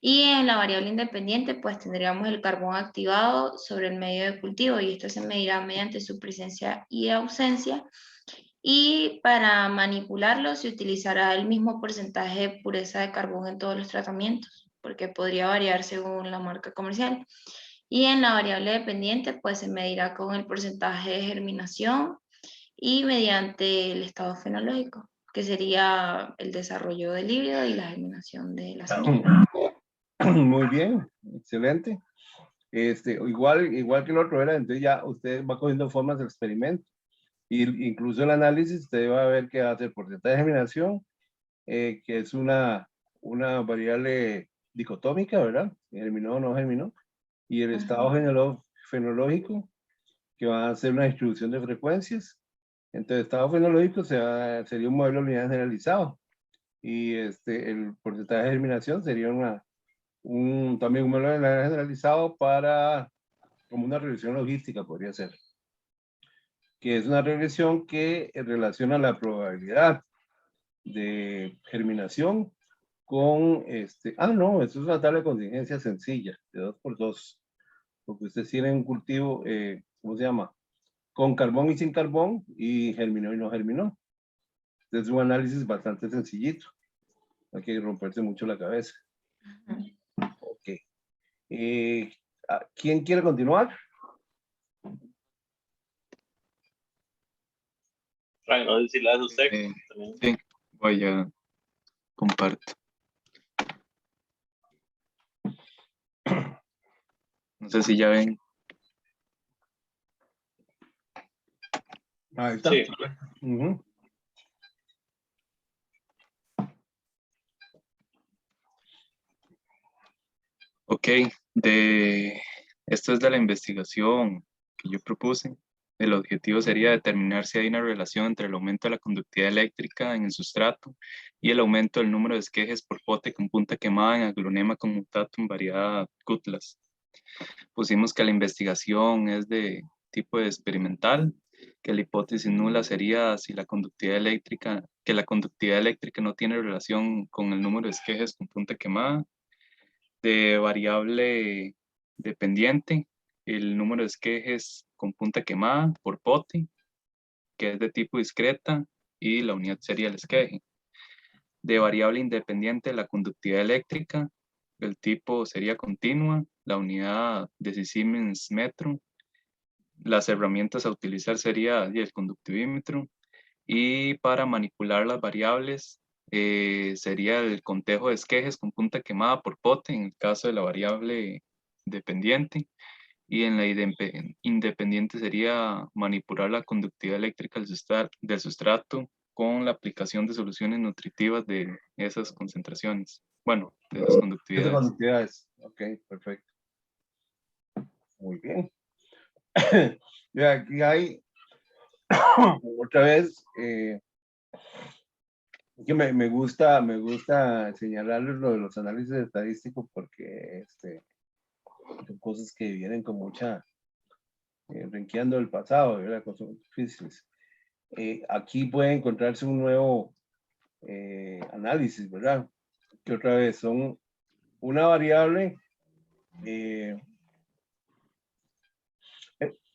Y en la variable independiente, pues tendríamos el carbón activado sobre el medio de cultivo y esto se medirá mediante su presencia y ausencia. Y para manipularlo se utilizará el mismo porcentaje de pureza de carbón en todos los tratamientos, porque podría variar según la marca comercial. Y en la variable dependiente, pues se medirá con el porcentaje de germinación y mediante el estado fenológico, que sería el desarrollo del híbrido y la germinación de la semilla. Muy bien, excelente. Igual que el otro, ¿verdad? Entonces ya usted va cogiendo formas del experimento. Y incluso el análisis, usted va a ver que hace el porcentaje de germinación, que es una variable dicotómica, ¿verdad? Germinó o no germinó. Y el estado fenológico, que va a ser una distribución de frecuencias. Entonces, estado fenológico sería un modelo lineal generalizado. Y el porcentaje de germinación sería también un modelo lineal generalizado como una regresión logística, podría ser. Que es una regresión que relaciona la probabilidad de germinación con no, eso es una tabla de contingencia sencilla, de 2x2, porque ustedes tienen un cultivo, ¿cómo se llama? Con carbón y sin carbón, y germinó y no germinó. Es un análisis bastante sencillito, no hay que romperse mucho la cabeza. Ok. ¿Quién quiere continuar? Frank, no sé si la hace usted. también. Sí, voy a comparto. No sé si ya ven. Ahí está. Sí. Ujú. Ok, esto es de la investigación que yo propuse. El objetivo sería determinar si hay una relación entre el aumento de la conductividad eléctrica en el sustrato y el aumento del número de esquejes por pote con punta quemada en aglonema commutatum variada Cutlass. Pusimos que la investigación es de tipo experimental, que la hipótesis nula sería si la conductividad eléctrica, que la conductividad eléctrica no tiene relación con el número de esquejes con punta quemada, de variable dependiente, el número de esquejes con punta quemada por pote, que es de tipo discreta, y la unidad sería el esqueje. De variable independiente, la conductividad eléctrica, el tipo sería continua, la unidad de Siemens metro, las herramientas a utilizar sería el conductivímetro, y para manipular las variables sería el contejo de esquejes con punta quemada por pote en el caso de la variable dependiente, y en la independiente sería manipular la conductividad eléctrica del sustrato con la aplicación de soluciones nutritivas de esas concentraciones. Bueno, de esas Estas conductividades. conductividades. Ok, perfecto. Muy bien. Ya, aquí hay otra vez que me gusta señalarles lo de los análisis estadísticos porque son cosas que vienen con mucha renqueando el pasado, ¿verdad? Cosas difíciles. Aquí puede encontrarse un nuevo análisis, ¿verdad? Que otra vez son una variable.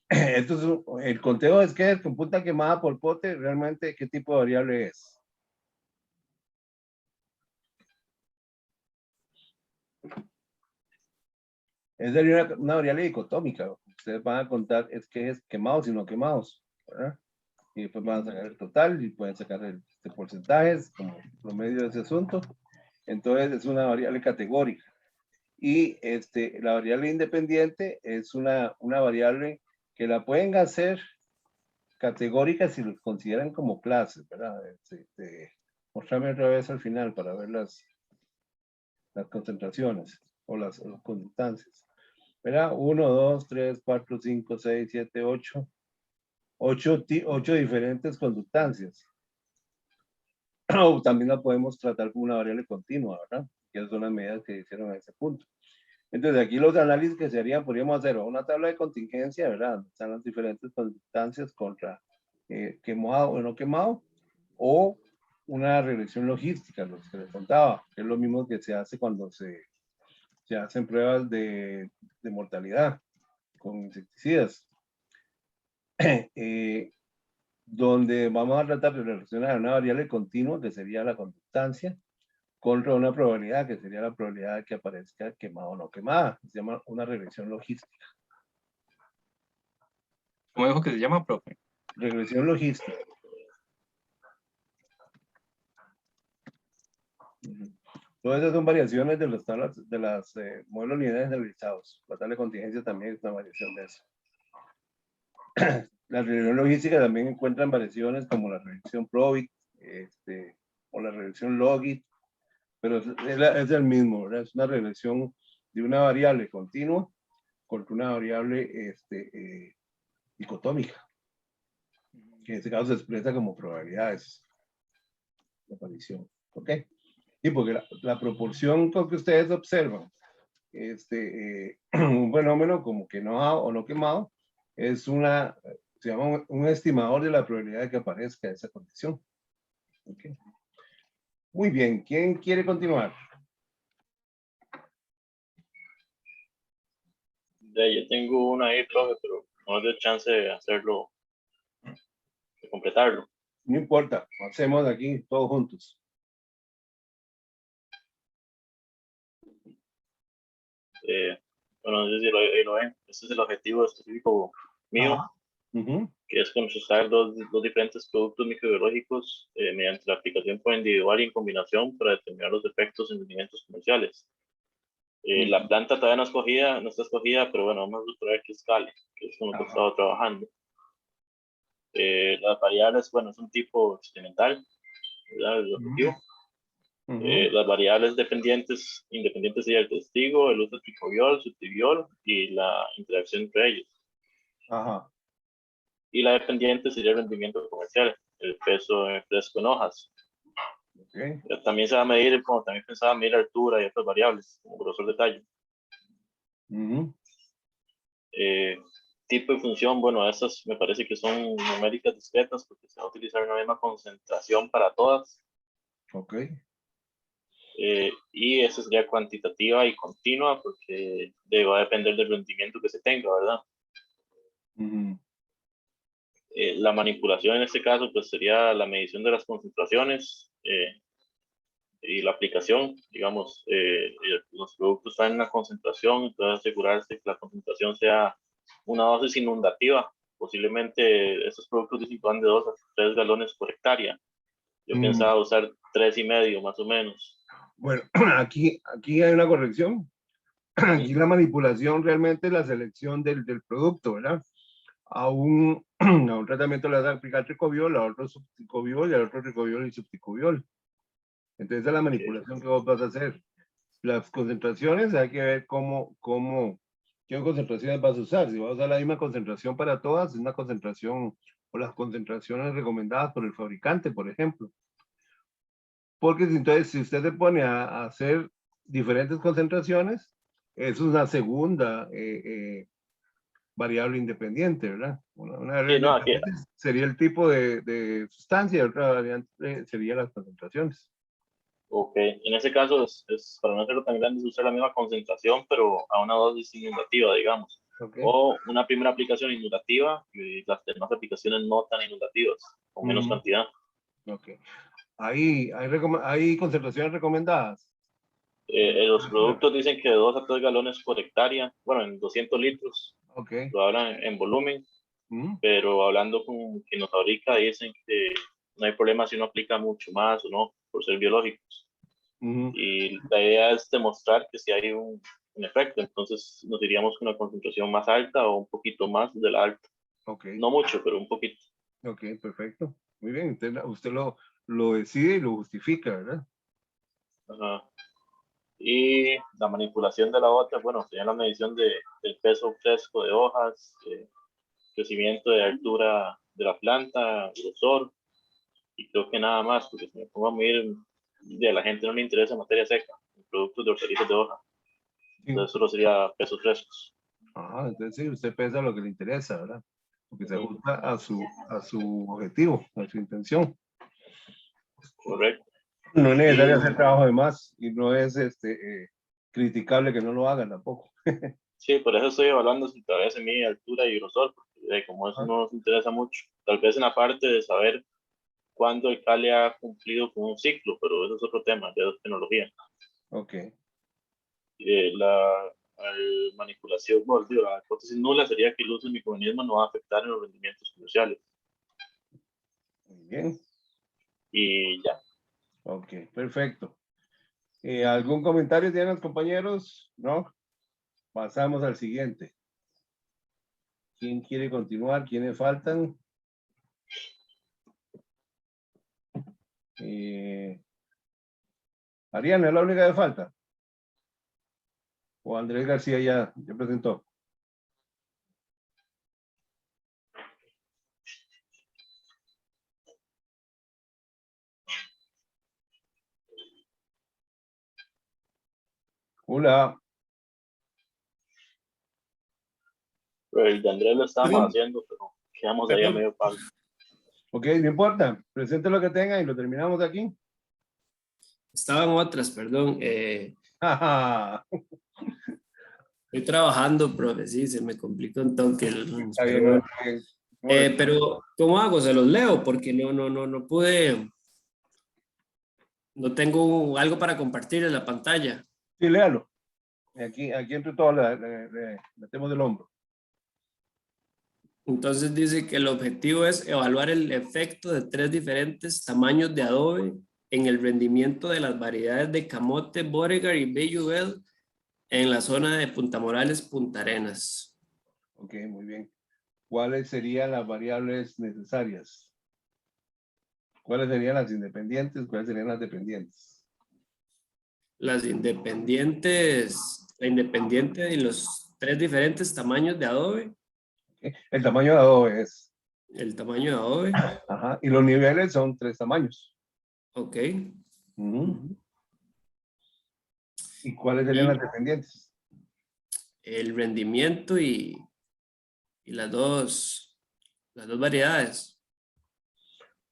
Esto es el conteo de esquejes con punta quemada por pote. Realmente, ¿qué tipo de variable es? Es una variable dicotómica. Ustedes van a contar esquejes quemados y no quemados, ¿verdad? Y después van a sacar el total y pueden sacar porcentajes como promedio de ese asunto. Entonces es una variable categórica. Y la variable independiente es una variable que la pueden hacer categórica si los consideran como clases, ¿verdad? Mostrarme otra vez al final para ver las concentraciones o las conductancias. ¿Verdad? 1, 2, 3, 4, 5, 6, 7, 8. 8 diferentes conductancias. O también la podemos tratar como una variable continua, ¿verdad? Que son las medidas que hicieron a ese punto. Entonces, aquí los análisis que se harían, podríamos hacer una tabla de contingencia, ¿verdad? Están las diferentes conductancias contra quemado o no quemado, o una regresión logística, lo que les contaba, que es lo mismo que se hace cuando se hacen pruebas de mortalidad con insecticidas. Donde vamos a tratar de relacionar una variable continua, que sería la conductancia, contra una probabilidad, que sería la probabilidad de que aparezca quemado o no quemada. Se llama una regresión logística. ¿Cómo dijo que se llama, profe? Regresión logística. Todas esas son variaciones de las tablas, de las modelos lineales generalizados. La tabla de contingencia también es una variación de eso. La regresión logística también encuentran variaciones como la regresión Probit o la regresión Logit, pero es el mismo, ¿verdad? Es una regresión de una variable continua contra una variable dicotómica, que en este caso se expresa como probabilidades de aparición. ¿Ok? Y porque la proporción con que ustedes observan un fenómeno como quemado o no quemado es se llama un estimador de la probabilidad de que aparezca esa condición. ¿Okay? Muy bien, ¿quién quiere continuar? Yo tengo una ahí, profe, pero no nos dio chance de hacerlo, de completarlo. No importa, hacemos aquí todos juntos. Bueno, no sé si lo ven. Este es el objetivo específico mío, Ujú. que es contrastar dos diferentes productos microbiológicos mediante la aplicación por individual y en combinación para determinar los efectos en alimentos comerciales. La planta todavía no está escogida, pero bueno, vamos a suponer que es Cali, que es con lo que he estado trabajando. Las variables, bueno, es un tipo experimental, ¿verdad? El objetivo. Las variables independientes sería el testigo, el uso de tricobiol, subtibiol y la interacción entre ellos. Ajá. Y la dependiente sería el rendimiento comercial, el peso fresco en hojas. Okay. También se va a medir, como también pensaba, medir altura y otras variables, como grosor de tallo. Tipo y función, bueno, estas me parece que son numéricas discretas porque se va a utilizar una misma concentración para todas. Ok. Y esa sería cuantitativa y continua porque va a depender del rendimiento que se tenga, ¿verdad? La manipulación en este caso pues sería la medición de las concentraciones y la aplicación, digamos, los productos traen una concentración, entonces asegurarse que la concentración sea una dosis inundativa. Posiblemente estos productos dicen que van de 2 a 3 galones por hectárea. Yo pensaba usar 3,5 más o menos. Bueno, aquí hay una corrección. Aquí la manipulación realmente es la selección del producto, ¿verdad? A un tratamiento le vas a aplicar tricobiol, a otro subtricobiol y al otro tricobiol y subtricobiol. Entonces, es la manipulación que vos vas a hacer. Las concentraciones, hay que ver qué concentraciones vas a usar. Si vas a usar la misma concentración para todas, es una concentración o las concentraciones recomendadas por el fabricante, por ejemplo. Porque entonces, si usted se pone a hacer diferentes concentraciones, es una segunda variable independiente, ¿verdad? Una variable no, aquí, independiente sería el tipo de sustancia y otra variante sería las concentraciones. ok, en ese caso, para no hacerlo tan grande, es usar la misma concentración, pero a una dosis inundativa, digamos. Okay. O una primera aplicación inundativa y las demás aplicaciones no tan inundativas, con menos cantidad. Ok. ¿Hay concentraciones recomendadas? Los productos dicen que de 2 a 3 galones por hectárea, bueno, en 200 litros, Okay. lo hablan en volumen, pero hablando con quien nos fabrica, dicen que no hay problema si uno aplica mucho más o no, por ser biológicos. Y la idea es demostrar que si hay un efecto, entonces nos iríamos con una concentración más alta o un poquito más de la alta. Okay. No mucho, pero un poquito. Ok, perfecto. Muy bien, usted lo decide y lo justifica, ¿verdad? Ajá. Y la manipulación de la otra, bueno, sería la medición del peso fresco de hojas, crecimiento de altura de la planta, grosor, y creo que nada más, porque si me pongo a medir, a la gente no le interesa materia seca, productos de hortalizas de hoja. Entonces solo sería pesos frescos. Ajá, entonces sí, usted pesa lo que le interesa, ¿verdad? Porque se ajusta a su objetivo, a su intención. Correcto. No es necesario hacer trabajo de más y no es criticable que no lo hagan tampoco. Sí, por eso estoy evaluando si todavía se mide altura y grosor, porque como eso no nos interesa mucho. Tal vez en la parte de saber cuándo el Cali ha cumplido con un ciclo, pero eso es otro tema, ya es tecnología. Ok. La manipulación, bueno, la hipótesis nula sería que el uso del microorganismo no va a afectar en los rendimientos comerciales. Muy bien. Y ya. Ok, perfecto. ¿Algún comentario tienen los compañeros? ¿No? Pasamos al siguiente. ¿Quién quiere continuar? ¿Quiénes faltan? Ariana, ¿es la única que falta? ¿O Andrés García ya presentó? Hola. Pero el de Andrés lo estábamos haciendo, pero quedamos ahí a medio palo. Ok, no importa. Presente lo que tenga y lo terminamos aquí. Estaban otras, perdón. Ajá. Estoy trabajando, profe, sí, se me complicó un toque. Está Pero bien, bueno. está bien. ¿Cómo le- Pero, ¿cómo hago? Se los leo porque no pude, no tengo algo para compartir en la pantalla. Sí, léalo. Aquí entre todos le metemos el hombro. Entonces dice que el objetivo es evaluar el efecto de 3 diferentes tamaños de adobe en el rendimiento de las variedades de camote, Beauregard y Bayou en la zona de Punta Morales, Punta Arenas. Ok, muy bien. ¿Cuáles serían las variables necesarias? ¿Cuáles serían las independientes? ¿Cuáles serían las dependientes? Las independientes, la independiente de los 3 diferentes tamaños de adobe, Ok. El tamaño de adobe es. el tamaño de adobe, Ajá. Y los niveles son 3 tamaños. ok. Ujú. ¿Y cuáles serían las Y dependientes? el rendimiento y las dos variedades.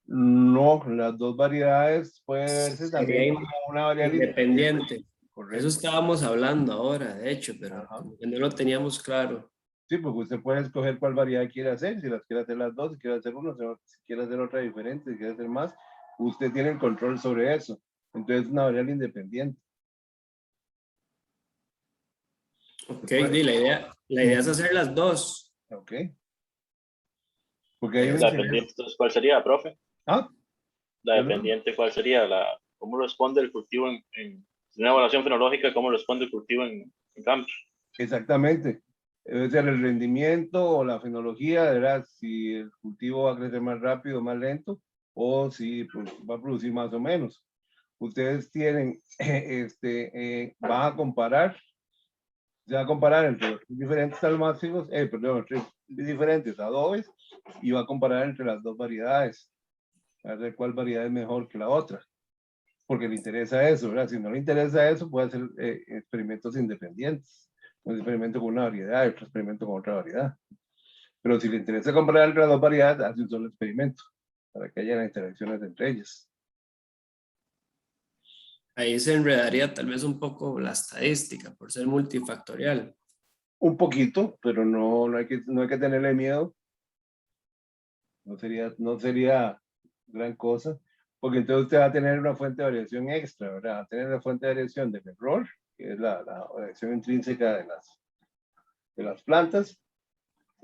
No, las dos variedades puede verse también Sería como una variable independiente. correcto. Eso estábamos hablando ahora, de hecho, pero Ajá. como que no lo teníamos claro. Sí, porque usted puede escoger cuál variedad quiere hacer, si las quiere hacer las dos, si quiere hacer uno, si quiere hacer otra diferente, si quiere hacer más, usted tiene el control sobre eso. Entonces es una variable independiente. Ok, Se puede- di, la idea es hacer las dos. Ok. Porque hay un La dependiente, entonces, ¿cuál sería, profe? Ah, La perdón. dependiente, ¿cuál sería? ¿Cómo responde el cultivo en una evaluación fenológica? ¿Cómo responde el cultivo en campo? Exactamente. Debe ser el rendimiento o la fenología, ¿verdad? Si el cultivo va a crecer más rápido o más lento, o si pues, va a producir más o menos. Ustedes tienen, van a comparar, se va a comparar entre los diferentes almácigos, perdón, entre diferentes adobes, y va a comparar entre las dos variedades, a ver cuál variedad es mejor que la otra, porque le interesa eso, ¿verdad? Si no le interesa eso, puede hacer experimentos independientes. Un experimento con una variedad y otro experimento con otra variedad. Pero si le interesa comparar entre las dos variedades, hace un solo experimento para que haya interacciones entre ellas. Ahí se enredaría tal vez un poco la estadística por ser multifactorial. Un poquito, pero no hay que tenerle miedo. No sería gran cosa, porque entonces usted va a tener una fuente de variación extra, ¿verdad? Va a tener la fuente de variación del error, que es la variación intrínseca de las plantas,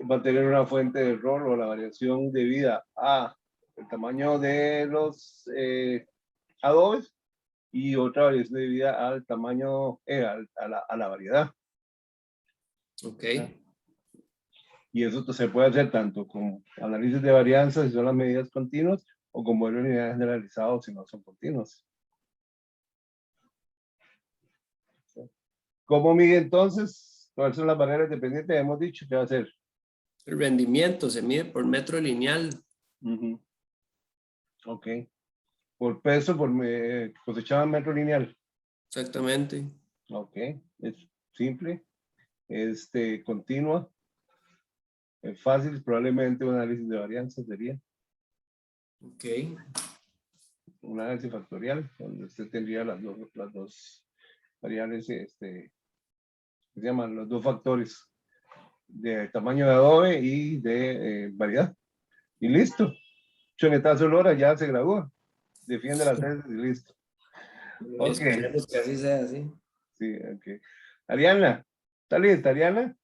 va a tener una fuente de error o la variación debida a el tamaño de los adobes y otra variación debida al tamaño, a la variedad. Ok. Y eso se puede hacer tanto con análisis de varianza si son las medidas continuas o con modelos de unidades generalizados si no son continuos. ¿Cómo mide entonces? ¿Cuáles son las barreras dependientes? Hemos dicho que va a ser. El rendimiento se mide por metro lineal. Ok. Por peso, cosechado en metro lineal. Exactamente. Ok. Es simple. Continua. Es fácil. Probablemente un análisis de varianza sería. Ok. Un análisis factorial, donde usted tendría las dos variables, se llaman los dos factores de tamaño de adobe y de variedad. Y listo. Chonetazo Lora ya se gradúa. Defiende la tesis y listo. Ok. Esperemos que así sea, sí. Sí, ok. Ariana, ¿está lista, Ariana?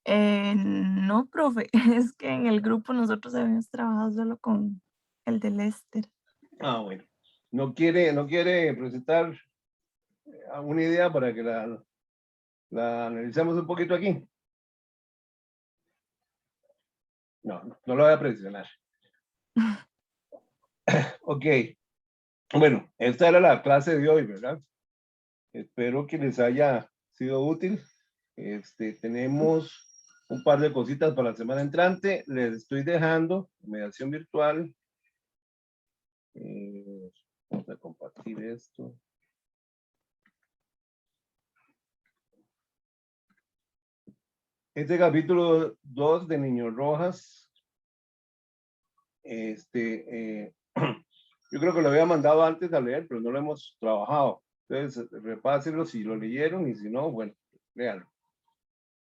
No, profe, es que en el grupo nosotros habíamos trabajado solo con el de Lester. Ah, bueno. ¿No quiere presentar una idea para que la analicemos un poquito aquí? No lo voy a presionar. Ok. Bueno, esta era la clase de hoy, ¿verdad? Espero que les haya sido útil. Tenemos un par de cositas para la semana entrante. Les estoy dejando mediación virtual. Vamos a compartir esto. Este capítulo 2 de Niños Rojas, Yo creo que lo había mandado antes a leer, pero no lo hemos trabajado. Entonces, repásenlo si lo leyeron y si no, bueno, léanlo.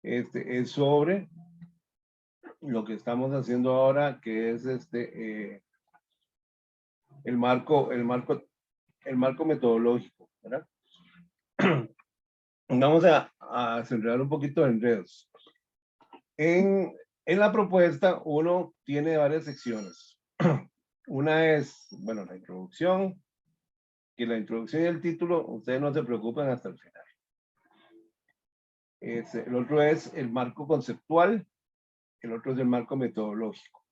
Es sobre lo que estamos haciendo ahora, que es el marco metodológico, ¿verdad? Vamos a centrar un poquito de enredos. En la propuesta uno tiene varias secciones. Una es, bueno, la introducción, que la introducción y el título, ustedes no se preocupen hasta el final. El otro es el marco conceptual, el otro es el marco metodológico,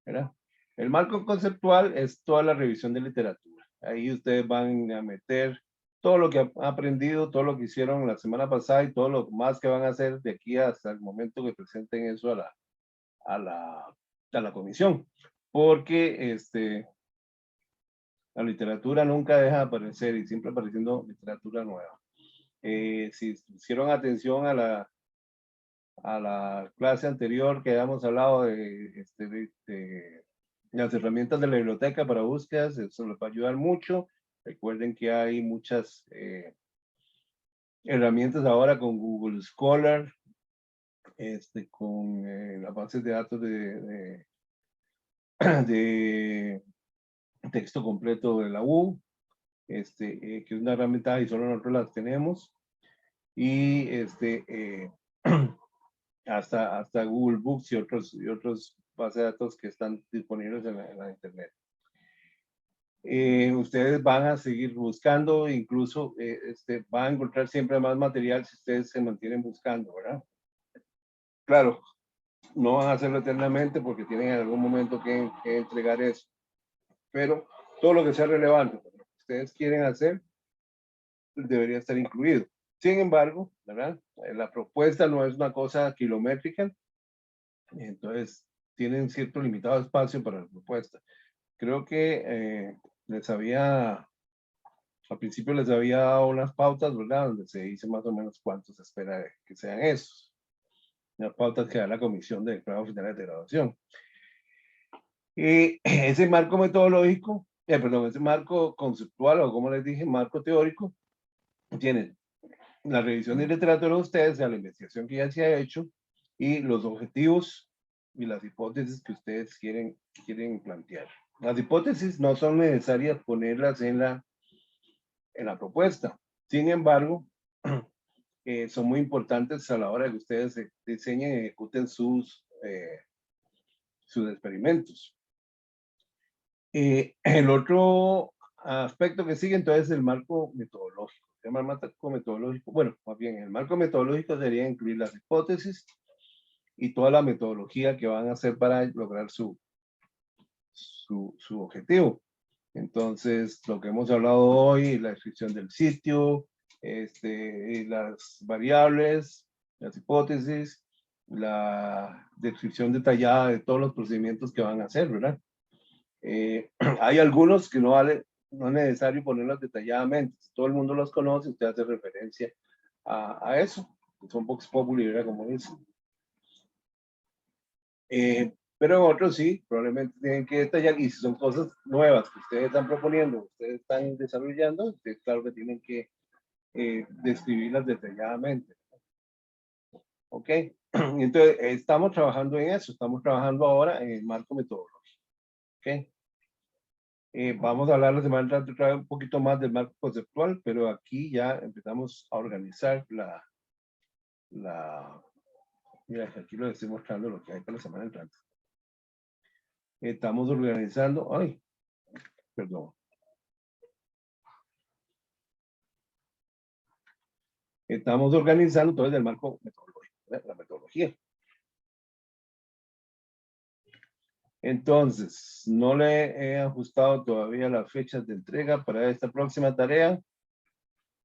¿verdad? El marco conceptual es toda la revisión de literatura. Ahí ustedes van a meter todo lo que han aprendido, todo lo que hicieron la semana pasada y todo lo más que van a hacer de aquí hasta el momento que presenten eso a la comisión. Porque la literatura nunca deja de aparecer y siempre apareciendo literatura nueva. Si hicieron atención a la clase anterior que habíamos hablado de las herramientas de la biblioteca para búsquedas, eso les va a ayudar mucho. Recuerden que hay muchas herramientas ahora con Google Scholar, con las bases de datos de texto completo de la U, que es una herramienta y solo nosotros las tenemos. Y hasta Google Books y otros bases de datos que están disponibles en la internet. Ustedes van a seguir buscando, incluso van a encontrar siempre más material si ustedes se mantienen buscando, ¿verdad? Claro, no van a hacerlo eternamente porque tienen en algún momento que entregar eso, pero todo lo que sea relevante, lo que ustedes quieren hacer, debería estar incluido. Sin embargo, ¿verdad? La propuesta no es una cosa kilométrica, entonces tienen cierto limitado espacio para la propuesta. Creo que al principio les había dado unas pautas, ¿verdad? Donde se dice más o menos cuántos se espera que sean esos. Las pautas que da la comisión de pruebas finales de graduación. Y ese marco metodológico, ese marco conceptual, o como les dije, marco teórico, tiene la revisión de literatura de ustedes, la investigación que ya se ha hecho, y los objetivos y las hipótesis que ustedes quieren plantear. Las hipótesis no son necesarias ponerlas en la propuesta. Sin embargo, son muy importantes a la hora de que ustedes diseñen y ejecuten sus experimentos. El otro aspecto que sigue entonces es el marco metodológico. Se llama marco metodológico. Bueno, más bien, el marco metodológico sería incluir las hipótesis y toda la metodología que van a hacer para lograr su objetivo. Entonces, lo que hemos hablado hoy, la descripción del sitio, las variables, las hipótesis, la descripción detallada de todos los procedimientos que van a hacer, ¿verdad? Hay algunos que no es necesario ponerlos detalladamente. Si todo el mundo los conoce, usted hace referencia a eso. Son Vox Populi, ¿verdad? Como dicen. Pero en otros sí, probablemente tienen que detallar, y si son cosas nuevas que ustedes están proponiendo, ustedes están desarrollando, ustedes claro que tienen que describirlas detalladamente. ¿Ok? Entonces, estamos trabajando en eso, estamos trabajando ahora en el marco metodológico. ¿Ok? Vamos a hablar la semana entrante otra vez un poquito más del marco conceptual, pero aquí ya empezamos a organizar mira, aquí lo estoy mostrando lo que hay para la semana entrante. Estamos organizando, perdón. Estamos organizando todo el marco metodológico, la metodología. Entonces, no le he ajustado todavía las fechas de entrega para esta próxima tarea,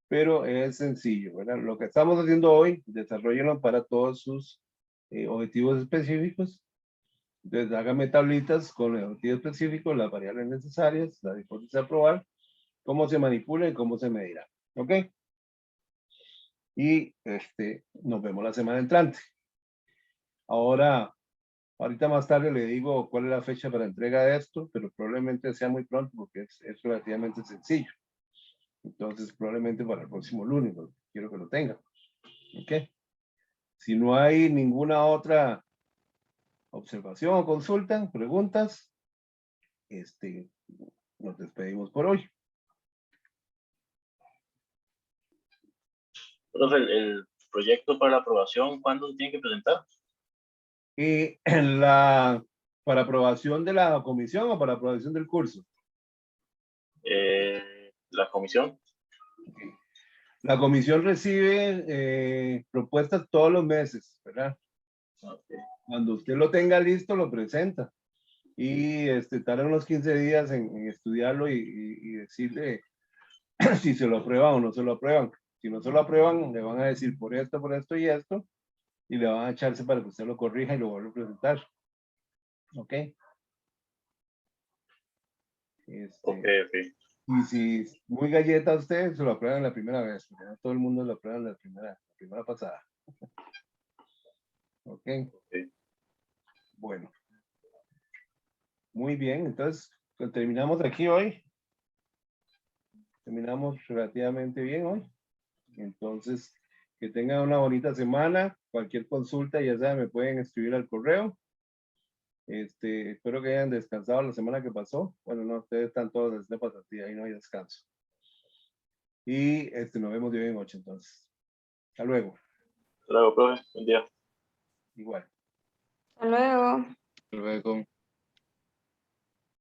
pero es sencillo, ¿verdad? Lo que estamos haciendo hoy, desarrollenlo para todos sus objetivos específicos. Entonces, hágame tablitas con el objetivo específico, las variables necesarias, la hipótesis a probar, cómo se manipula y cómo se medirá. ¿Ok? Y nos vemos la semana entrante. Ahora, Ahorita más tarde le digo cuál es la fecha para entrega de esto, pero probablemente sea muy pronto porque es relativamente sencillo. Entonces, probablemente para el próximo lunes, quiero que lo tengan. ¿Ok? Si no hay ninguna otra observación o consulta, preguntas, nos despedimos por hoy. Profe, el proyecto para la aprobación, ¿cuándo se tiene que presentar? Y para aprobación de la comisión o para aprobación del curso. La comisión. La comisión recibe propuestas todos los meses, ¿verdad? Okay. Cuando usted lo tenga listo, lo presenta. Y tarda unos 15 días en estudiarlo y decirle si se lo aprueban o no se lo aprueban. Si no se lo aprueban, le van a decir por esto y esto, y le van a echarse para que usted lo corrija y lo vuelva a presentar. ¿Ok? Ok. Y si es muy galleta usted, se lo aprueban la primera vez, porque no todo el mundo lo aprueba la primera pasada. ¿Ok? Bueno. Muy bien, entonces pues, terminamos aquí hoy. Terminamos relativamente bien hoy. Entonces, que tengan una bonita semana. Cualquier consulta, ya saben, me pueden escribir al correo. Espero que hayan descansado la semana que pasó. Bueno, no, ustedes están todos desde la pasatía, ahí no hay descanso. Y nos vemos de hoy en noche, entonces. Hasta luego. Hasta luego, profe. Buen día. Igual. Hasta luego.